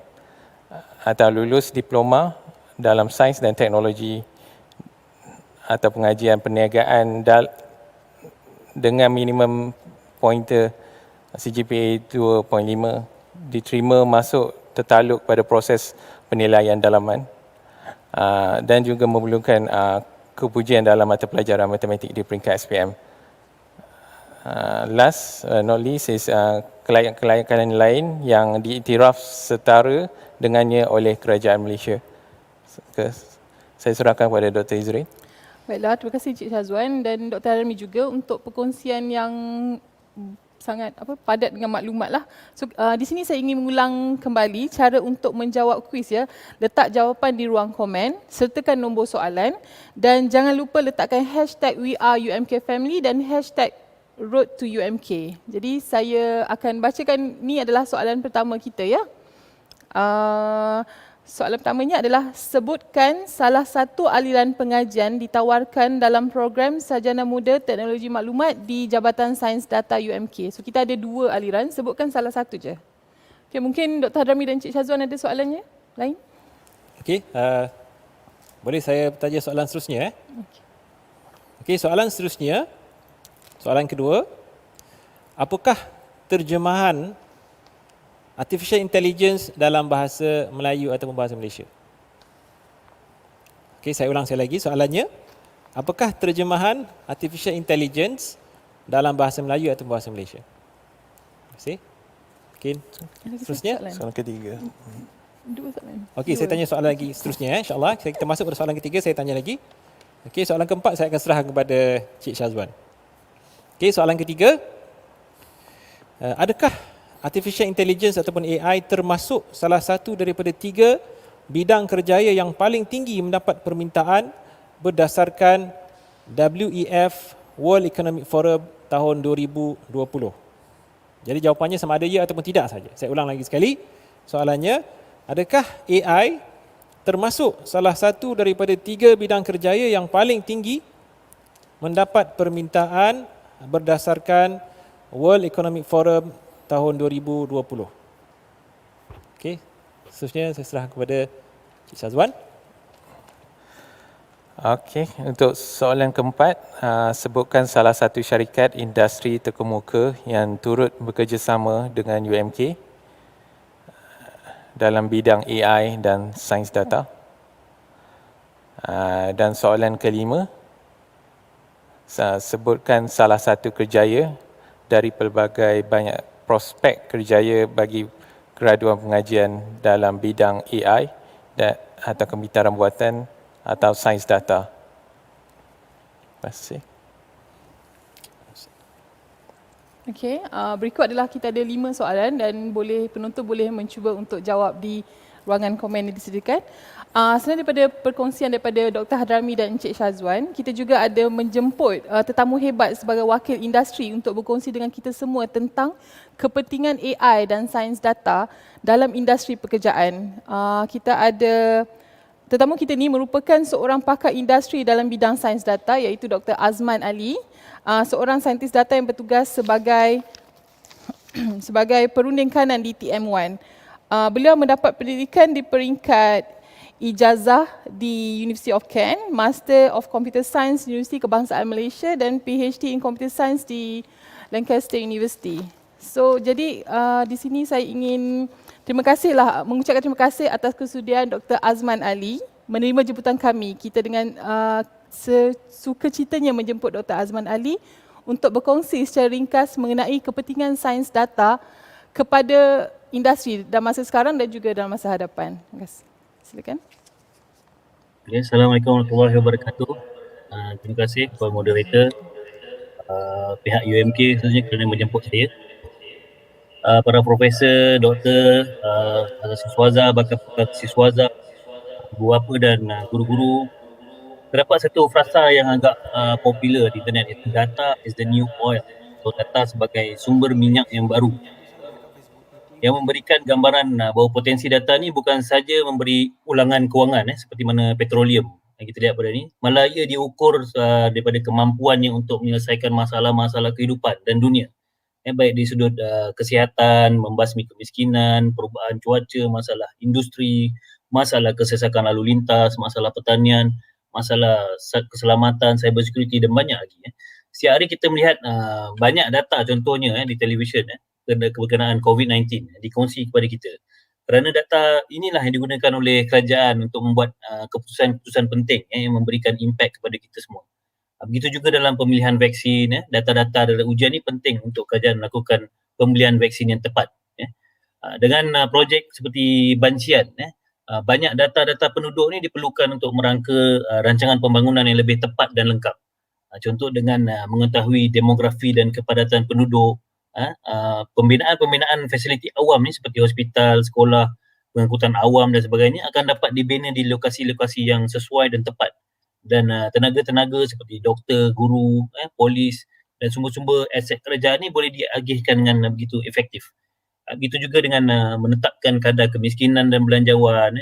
atau lulus diploma dalam sains dan teknologi atau pengajian perniagaan dengan minimum pointer CGPA 2.5 diterima masuk tertaluk pada proses penilaian dalaman dan juga memerlukan kepujian dalam mata pelajaran matematik di peringkat SPM. Last not least is kelayakan lain yang diiktiraf setara dengannya oleh Kerajaan Malaysia. Saya serahkan kepada Dr. Izrin. Baiklah, terima kasih Encik Syazwan dan Dr. Hadrami juga untuk perkongsian yang sangat padat dengan maklumat lah. So, di sini saya ingin mengulang kembali cara untuk menjawab kuis ya. Letak jawapan di ruang komen, sertakan nombor soalan dan jangan lupa letakkan hashtag WeAreUMKFamily dan hashtag Road to UMK. Jadi saya akan bacakan, ni adalah soalan pertama kita ya. Soalan pertamanya adalah sebutkan salah satu aliran pengajian ditawarkan dalam program Sarjana Muda Teknologi Maklumat di Jabatan Sains Data UMK. So kita ada 2 aliran, sebutkan salah satu je. Okay, mungkin Dr. Hadrami dan Cik Syazwan ada soalannya lain? Okey, boleh saya tanya soalan seterusnya? Okey, soalan seterusnya, soalan kedua, apakah terjemahan Artificial Intelligence dalam bahasa Melayu ataupun bahasa Malaysia? Okey, saya ulang sekali lagi soalannya. Apakah terjemahan Artificial Intelligence dalam bahasa Melayu ataupun bahasa Malaysia? Terima kasih. Okey, seterusnya. Soalan ketiga. 2 soalan. Okey, saya tanya soalan lagi seterusnya insya-Allah. Kita masuk pada soalan ketiga, saya tanya lagi. Okey, soalan keempat saya akan serahkan kepada Cik Syazwan. Okey, soalan ketiga. Adakah Artificial Intelligence ataupun AI termasuk salah satu daripada 3 bidang kerjaya yang paling tinggi mendapat permintaan berdasarkan WEF World Economic Forum tahun 2020? Jadi jawapannya sama ada ya ataupun tidak saja. Saya ulang lagi sekali. Soalannya, adakah AI termasuk salah satu daripada 3 bidang kerjaya yang paling tinggi mendapat permintaan berdasarkan World Economic Forum tahun 2020. Okey, seterusnya saya serahkan kepada Cik Syazwan. Okey, untuk soalan keempat, sebutkan salah satu syarikat industri terkemuka yang turut bekerjasama dengan UMK dalam bidang AI dan sains data. Dan soalan kelima, sebutkan salah satu kerjaya dari pelbagai banyak prospek kerjaya bagi graduan pengajian dalam bidang AI atau kepintaran buatan atau sains data. Terima kasih. Okey, berikut adalah kita ada 5 soalan dan penonton boleh mencuba untuk jawab di ruangan komen yang disediakan. Selain daripada perkongsian daripada Dr. Hadrami dan Encik Syazwan, kita juga ada menjemput tetamu hebat sebagai wakil industri untuk berkongsi dengan kita semua tentang kepentingan AI dan sains data dalam industri pekerjaan. Kita ada tetamu kita ni merupakan seorang pakar industri dalam bidang sains data iaitu Dr. Azman Ali, seorang saintis data yang bertugas sebagai perunding kanan di TM1. Beliau mendapat pendidikan di peringkat ijazah di University of Kent, Master of Computer Science Universiti Kebangsaan Malaysia dan PhD in Computer Science di Lancaster University. So jadi di sini saya ingin mengucapkan terima kasih atas kesudian Dr. Azman Ali menerima jemputan kami. Kita dengan sesukacitanya menjemput Dr. Azman Ali untuk berkongsi secara ringkas mengenai kepentingan sains data kepada industri dalam masa sekarang dan juga dalam masa hadapan. Terima kasih. Silakan. Okay, Assalamualaikum warahmatullahi wabarakatuh. Terima kasih kepada moderator, pihak UMK khususnya kerana menjemput saya. Para profesor, doktor, siswaza, bakal siswaza, guru apa dan guru-guru. Terdapat satu frasa yang agak popular di internet, iaitu data is the new oil. So data sebagai sumber minyak yang baru, yang memberikan gambaran bahawa potensi data ni bukan saja memberi ulangan kewangan seperti mana petroleum yang kita lihat pada ni, malah ia diukur daripada kemampuannya untuk menyelesaikan masalah-masalah kehidupan dan dunia. Baik di sudut kesihatan, membasmi kemiskinan, perubahan cuaca, masalah industri, masalah kesesakan lalu lintas, masalah pertanian, masalah keselamatan, cyber security dan banyak lagi. Setiap hari kita melihat banyak data contohnya di televisyen berkenaan COVID-19 dikongsi kepada kita. Kerana data inilah yang digunakan oleh kerajaan untuk membuat keputusan-keputusan penting yang memberikan impak kepada kita semua. Begitu juga dalam pemilihan vaksin, data-data dalam ujian ini penting untuk kerajaan melakukan pembelian vaksin yang tepat. Dengan projek seperti Bancian, banyak data-data penduduk ni diperlukan untuk merangka rancangan pembangunan yang lebih tepat dan lengkap. Contoh dengan mengetahui demografi dan kepadatan penduduk, pembinaan fasiliti awam ni seperti hospital, sekolah, pengangkutan awam dan sebagainya akan dapat dibina di lokasi-lokasi yang sesuai dan tepat. Dan tenaga-tenaga seperti doktor, guru, polis dan sumber-sumber aset kerajaan ni boleh diagihkan dengan begitu efektif. Begitu juga dengan menetapkan kadar kemiskinan dan belanjawan.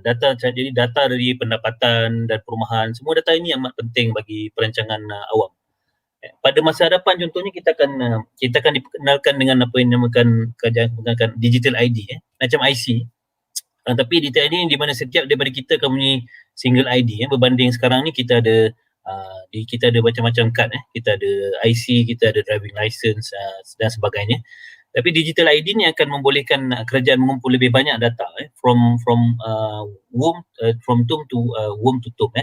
Jadi data dari pendapatan dan perumahan, semua data ini amat penting bagi perancangan awam. Pada masa hadapan contohnya kita akan diperkenalkan dengan apa yang dinamakan kerajaan menggunakan digital ID, macam IC. Tapi digital ID di mana setiap daripada kita akan mempunyai single ID, berbanding sekarang ni kita ada macam-macam kad, kita ada IC, kita ada driving license dan sebagainya. Tapi digital ID ni akan membolehkan kerajaan mengumpul lebih banyak data from womb to womb to tomb,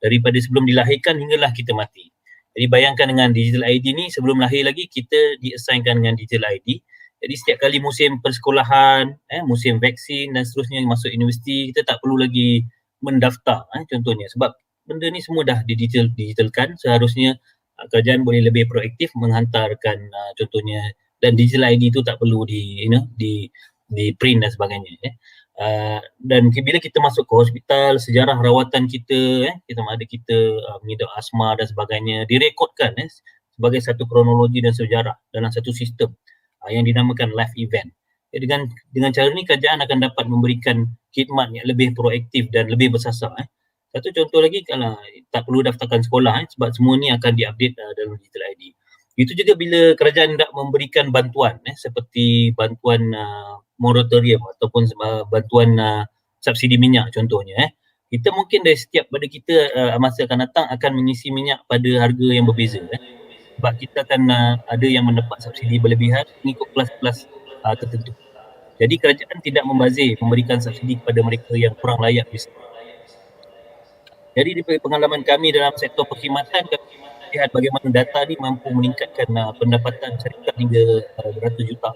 daripada sebelum dilahirkan hinggalah kita mati. Jadi bayangkan dengan digital ID ni, sebelum lahir lagi kita diassignkan dengan digital ID. Jadi setiap kali musim persekolahan, musim vaksin dan seterusnya masuk universiti, kita tak perlu lagi mendaftar contohnya, sebab benda ni semua dah digitalkan. Seharusnya kerajaan boleh lebih proaktif menghantarkan contohnya, dan digital ID tu tak perlu di print dan sebagainya. Dan bila kita masuk ke hospital, sejarah rawatan kita, kita mengidap asma dan sebagainya, direkodkan sebagai satu kronologi dan sejarah dalam satu sistem yang dinamakan live event. Dengan cara ni kerajaan akan dapat memberikan khidmat yang lebih proaktif dan lebih bersasar. Satu contoh lagi, kalau tak perlu daftarkan sekolah sebab semua ni akan diupdate dalam digital ID. Itu juga bila kerajaan hendak memberikan bantuan seperti bantuan moratorium ataupun bantuan subsidi minyak contohnya. Kita mungkin dari setiap pada kita masa akan datang akan mengisi minyak pada harga yang berbeza. Sebab kita akan ada yang mendapat subsidi berlebihan mengikut kelas-kelas tertentu. Jadi kerajaan tidak membazir memberikan subsidi kepada mereka yang kurang layak bisa. Jadi dari pengalaman kami dalam sektor perkhidmatan, kami lihat bagaimana data ni mampu meningkatkan pendapatan syarikat hingga beratus juta,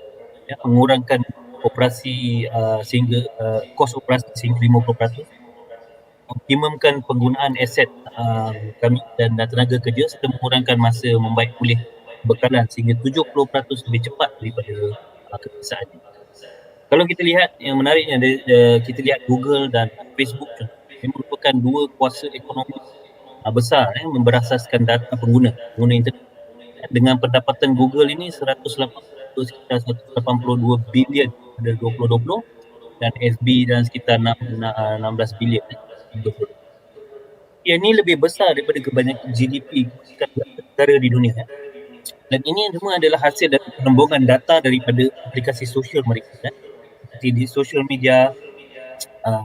mengurangkan operasi sehingga kos operasi sehingga 50%, optimumkan penggunaan aset kami dan tenaga kerja serta mengurangkan masa membaik pulih bekalan sehingga 70% lebih cepat daripada kebiasaan ini. Kalau kita lihat yang menariknya, kita lihat Google dan Facebook yang merupakan dua kuasa ekonomi besar berasaskan data pengguna internet. Dengan pendapatan Google ini sekitar 182 bilion pada 2020 dan FB dan sekitar 16 bilion 2020. Yang ini lebih besar daripada kebanyakan GDP negara di dunia. Dan ini semua adalah hasil dari penembungan data daripada aplikasi sosial mereka, seperti di social media,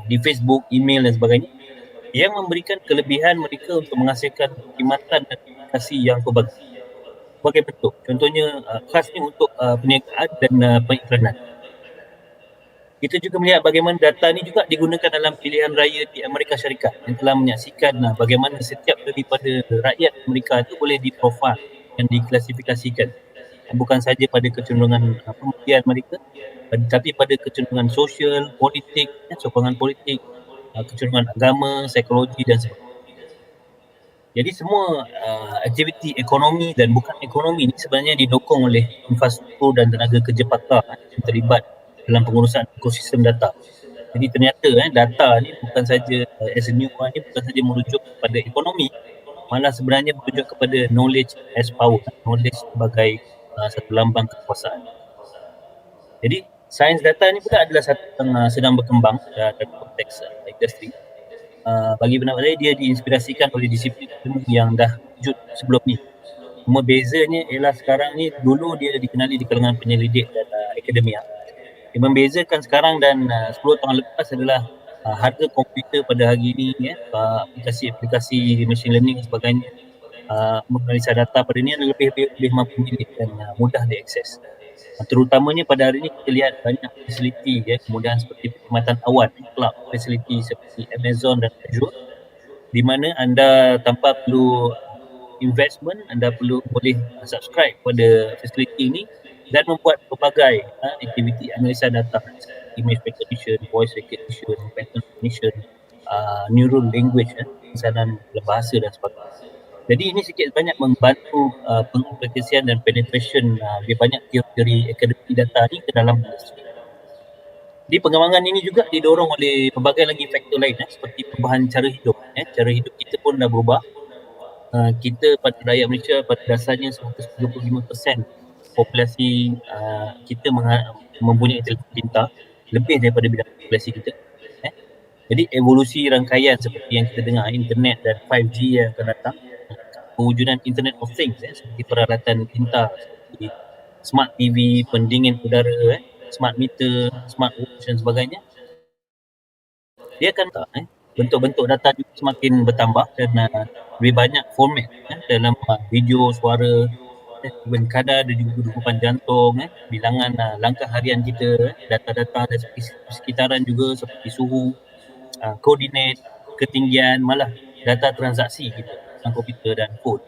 di Facebook, email dan sebagainya, yang memberikan kelebihan mereka untuk menghasilkan perkhidmatan dan aplikasi yang pelbagai bentuk. Contohnya khasnya untuk perniagaan dan periklanan. Kita juga melihat bagaimana data ini juga digunakan dalam pilihan raya di Amerika Syarikat yang telah menyaksikan bagaimana setiap daripada rakyat Amerika itu boleh diprofil dan diklasifikasikan. Bukan saja pada kecenderungan pemilihan mereka, tetapi pada kecenderungan sosial, politik, sokongan politik, kecenderungan agama, psikologi dan sebagainya. Jadi semua aktiviti ekonomi dan bukan ekonomi ini sebenarnya didokong oleh infrastruktur dan tenaga kerja pakar yang terlibat dalam pengurusan ekosistem data. Jadi ternyata data ni bukan saja as a new one, bukan saja merujuk kepada ekonomi, malah sebenarnya merujuk kepada knowledge as power, knowledge sebagai satu lambang kekuasaan. Jadi sains data ni pula adalah satu yang sedang berkembang dalam konteks industri. Bagi pendapat saya, dia diinspirasikan oleh disiplin ilmu yang dah wujud sebelum ni. Cuma bezanya ialah sekarang ni, dulu dia dikenali di kalangan penyelidik dan akademia. Yang membezakan sekarang dan 10 tahun lepas adalah harga komputer pada hari ini, aplikasi machine learning dan sebagainya, menganalisa data pada ini lebih mampu milik dan mudah diakses. Terutamanya pada hari ini kita lihat banyak fasiliti, kemudahan seperti perkhidmatan awan, cloud fasiliti seperti Amazon dan Azure, di mana anda tanpa perlu investment, anda boleh subscribe pada fasiliti ini dan membuat pelbagai aktiviti analisa data, image recognition, voice recognition, pattern recognition, neural language, pesanan bahasa dan sebagainya. Jadi ini sikit banyak membantu pengaplikasian dan penetration lebih banyak teori akademik data ni ke dalam industri. Jadi pengembangan ini juga didorong oleh pelbagai lagi faktor lain seperti perubahan cara hidup. Cara hidup kita pun dah berubah. kita pada rakyat Malaysia pada dasarnya 135% populasi kita mempunyai telefon pintar, lebih daripada bidang populasi kita. Jadi evolusi rangkaian seperti yang kita dengar, internet dan 5G yang akan datang, kewujudan Internet of Things seperti peralatan pintar, seperti smart TV, pendingin udara, smart meter, smart watch dan sebagainya, dia akan bentuk-bentuk data juga semakin bertambah dan lebih banyak format dalam video, suara, even kadar dan juga degupan jantung, bilangan langkah harian kita, data-data dari sekitaran juga seperti suhu, koordinat, ketinggian, malah data transaksi kita dalam komputer dan phone,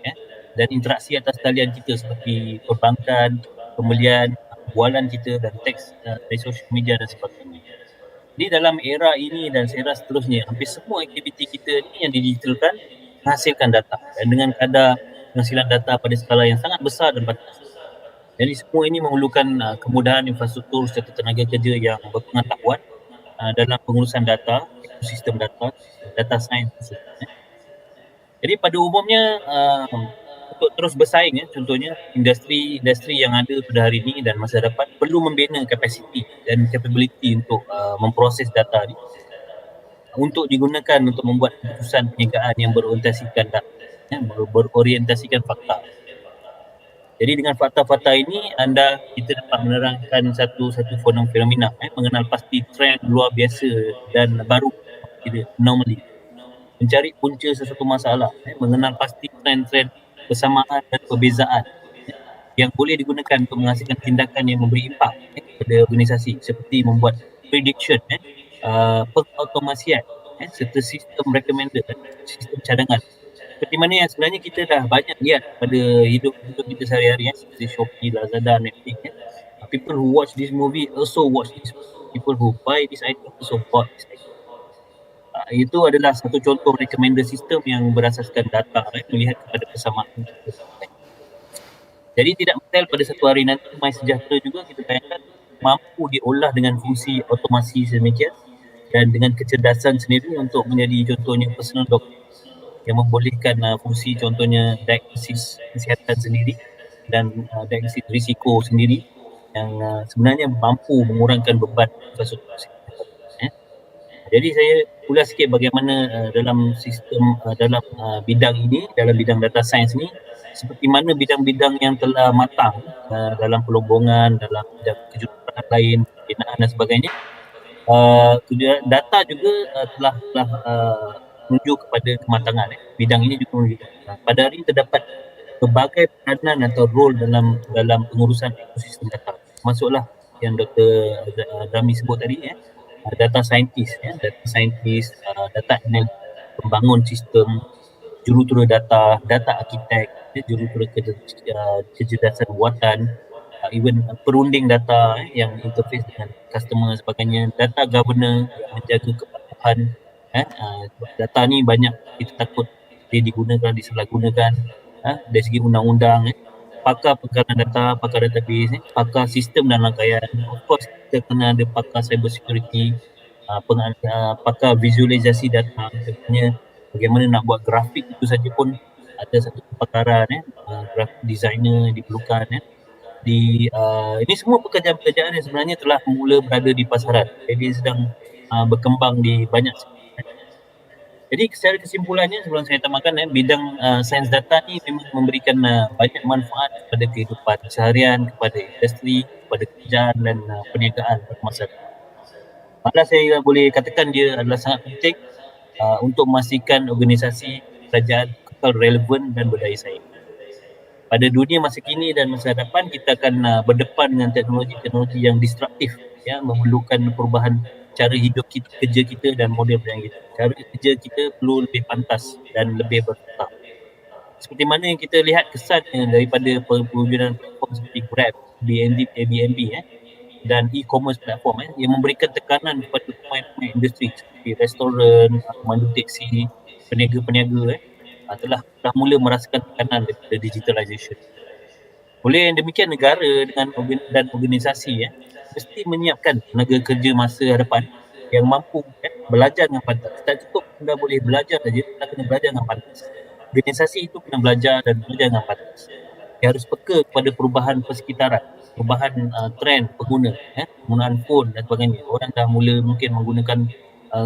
dan interaksi atas talian kita seperti perbankan, pembelian, bualan kita dan teks dari social media dan sebagainya. Di dalam era ini dan era seterusnya, hampir semua aktiviti kita ni yang digitalkan menghasilkan data, dan dengan kadar penghasilan data pada skala yang sangat besar dan batas. Jadi semua ini memerlukan kemudahan infrastruktur serta tenaga kerja yang berpengetahuan dalam pengurusan data, ekosistem data, data science khususnya. Jadi pada umumnya untuk terus bersaing, contohnya industri yang ada pada hari ini dan masa depan perlu membina kapasiti dan capability untuk memproses data ni untuk digunakan untuk membuat keputusan perniagaan yang berorientasikan berorientasikan fakta. Jadi dengan fakta-fakta ini kita dapat menerangkan satu fenomena, mengenal pasti trend luar biasa dan baru, anomaly, mencari punca sesuatu masalah, mengenal pasti trend-trend persamaan dan perbezaan yang boleh digunakan untuk menghasilkan tindakan yang memberi impak kepada organisasi, seperti membuat prediction, pengautomasian, serta sistem recommender, sistem cadangan. Seperti mana yang sebenarnya kita dah banyak lihat pada hidup kita sehari-hari, seperti Shopee, Lazada, Netflix. People who watch this movie also watch this. People who buy this item also bought this item. Itu adalah satu contoh recommender sistem yang berasaskan data, melihat kepada persamaan. Jadi tidak mustahil pada satu hari nanti MySejahtera juga kita bayangkan mampu diolah dengan fungsi otomasi sedemikian dan dengan kecerdasan sendiri untuk menjadi contohnya personal doctor yang membolehkan fungsi contohnya diagnosis kesihatan sendiri dan diagnosis risiko sendiri yang sebenarnya mampu mengurangkan beban infrastruktur kesihatan. Jadi saya ulas sikit bagaimana dalam sistem dalam bidang ini, dalam bidang data science ni, seperti mana bidang-bidang yang telah matang dalam pelombongan, dalam bidang kejuruteraan lain, pembinaan dan sebagainya. Data juga telah menuju kepada kematangan. Bidang ini juga menuju kematangan. Pada hari ini terdapat berbagai peranan atau role dalam pengurusan ekosistem data. Masuklah yang Dr. Rami sebut tadi, data scientist, data analis, pembangun sistem, jurutera data, data arkitek, jurutera kecerdasan buatan, even perunding data yang interface dengan customer dan sebagainya, data governor yang menjaga kepatuhan. Data ni banyak kita takut dia digunakan, disalahgunakan dari segi undang-undang. Pakar perkaran data, pakar database, pakar sistem dan rangkaian. Of course kita kena ada pakar cyber security, pakar visualisasi data. Contohnya bagaimana nak buat grafik itu saja pun ada satu kepakaran, graphic designer diperlukan. Ini semua pekerjaan-pekerjaan yang sebenarnya telah mula berada di pasaran. Jadi sedang berkembang di banyak sektor. Jadi secara kesimpulannya sebelum saya tamatkan, bidang sains data ni memang memberikan banyak manfaat kepada kehidupan seharian, kepada industri, kepada kerjaan dan perniagaan pada masa depan. Malah saya boleh katakan dia adalah sangat penting untuk memastikan organisasi kerajaan kekal relevan dan berdaya saing. Pada dunia masa kini dan masa depan, kita akan berdepan dengan teknologi-teknologi yang disruptif, memerlukan perubahan cara hidup kita, kerja kita dan model perniagaan kita. Cara kerja kita perlu lebih pantas dan lebih bertetap. Seperti mana yang kita lihat kesannya daripada perwujudan platform seperti Grab, Airbnb dan e-commerce platform yang memberikan tekanan kepada pemain-pemain industri seperti restoran, pemandu teksi, peniaga-peniaga telah mula merasakan tekanan daripada digitalisation. Oleh yang demikian, negara dan organisasi mesti menyiapkan tenaga kerja masa hadapan yang mampu belajar dengan pantas. Tak cukup anda boleh belajar saja, anda kena belajar dengan pantas. organisasi itu kena belajar dan belajar dengan pantas. Dia harus peka kepada perubahan persekitaran, perubahan trend pengguna, penggunaan phone dan sebagainya. Orang dah mula mungkin menggunakan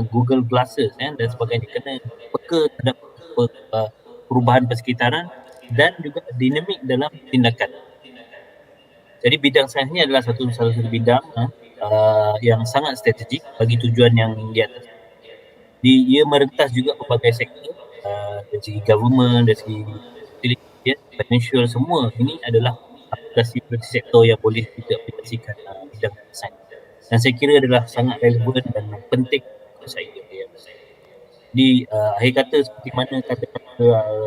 Google Glasses dan sebagainya. Kena peka terhadap perubahan persekitaran dan juga dinamik dalam tindakan. Jadi bidang sains ni adalah salah satu bidang yang sangat strategik bagi tujuan yang di atas. Ia merentas juga pelbagai sektor, dari segi government, dari segi financial, semua ini adalah aplikasi sektor yang boleh kita aplikasikan bidang sains. Dan saya kira adalah sangat relevan dan penting untuk saya. Di akhir kata, seperti mana kata-kata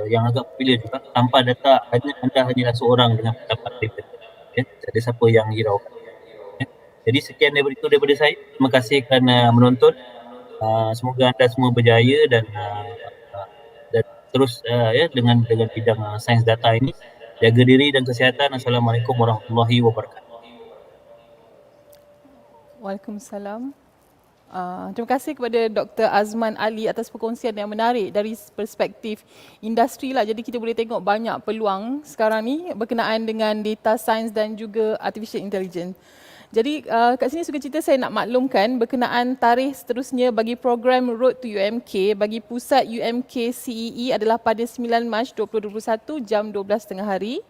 yang agak popular juga, tanpa data anda hanyalah seorang dengan pendapat pribadi. Tak ada siapa yang hiraukan. Jadi sekian daripada saya. Terima kasih kerana menonton. Semoga anda semua berjaya dan terus dengan bidang sains data ini. Jaga diri dan kesihatan. Assalamualaikum warahmatullahi wabarakatuh. Waalaikumsalam. Terima kasih kepada Dr. Azman Ali atas perkongsian yang menarik dari perspektif industri lah. Jadi kita boleh tengok banyak peluang sekarang ni berkenaan dengan data science dan juga artificial intelligence. Jadi kat sini suka cerita saya nak maklumkan berkenaan tarikh seterusnya bagi program Road to UMK bagi pusat UMK CEE adalah pada 9 Mac 2021 jam 12.30 hari.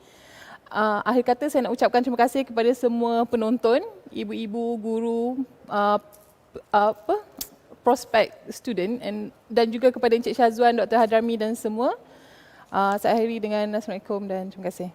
Akhir kata saya nak ucapkan terima kasih kepada semua penonton, ibu-ibu, guru, prospek student dan juga kepada Encik Syazwan, Dr. Hadrami dan semua. Saya akhiri dengan Assalamualaikum dan terima kasih.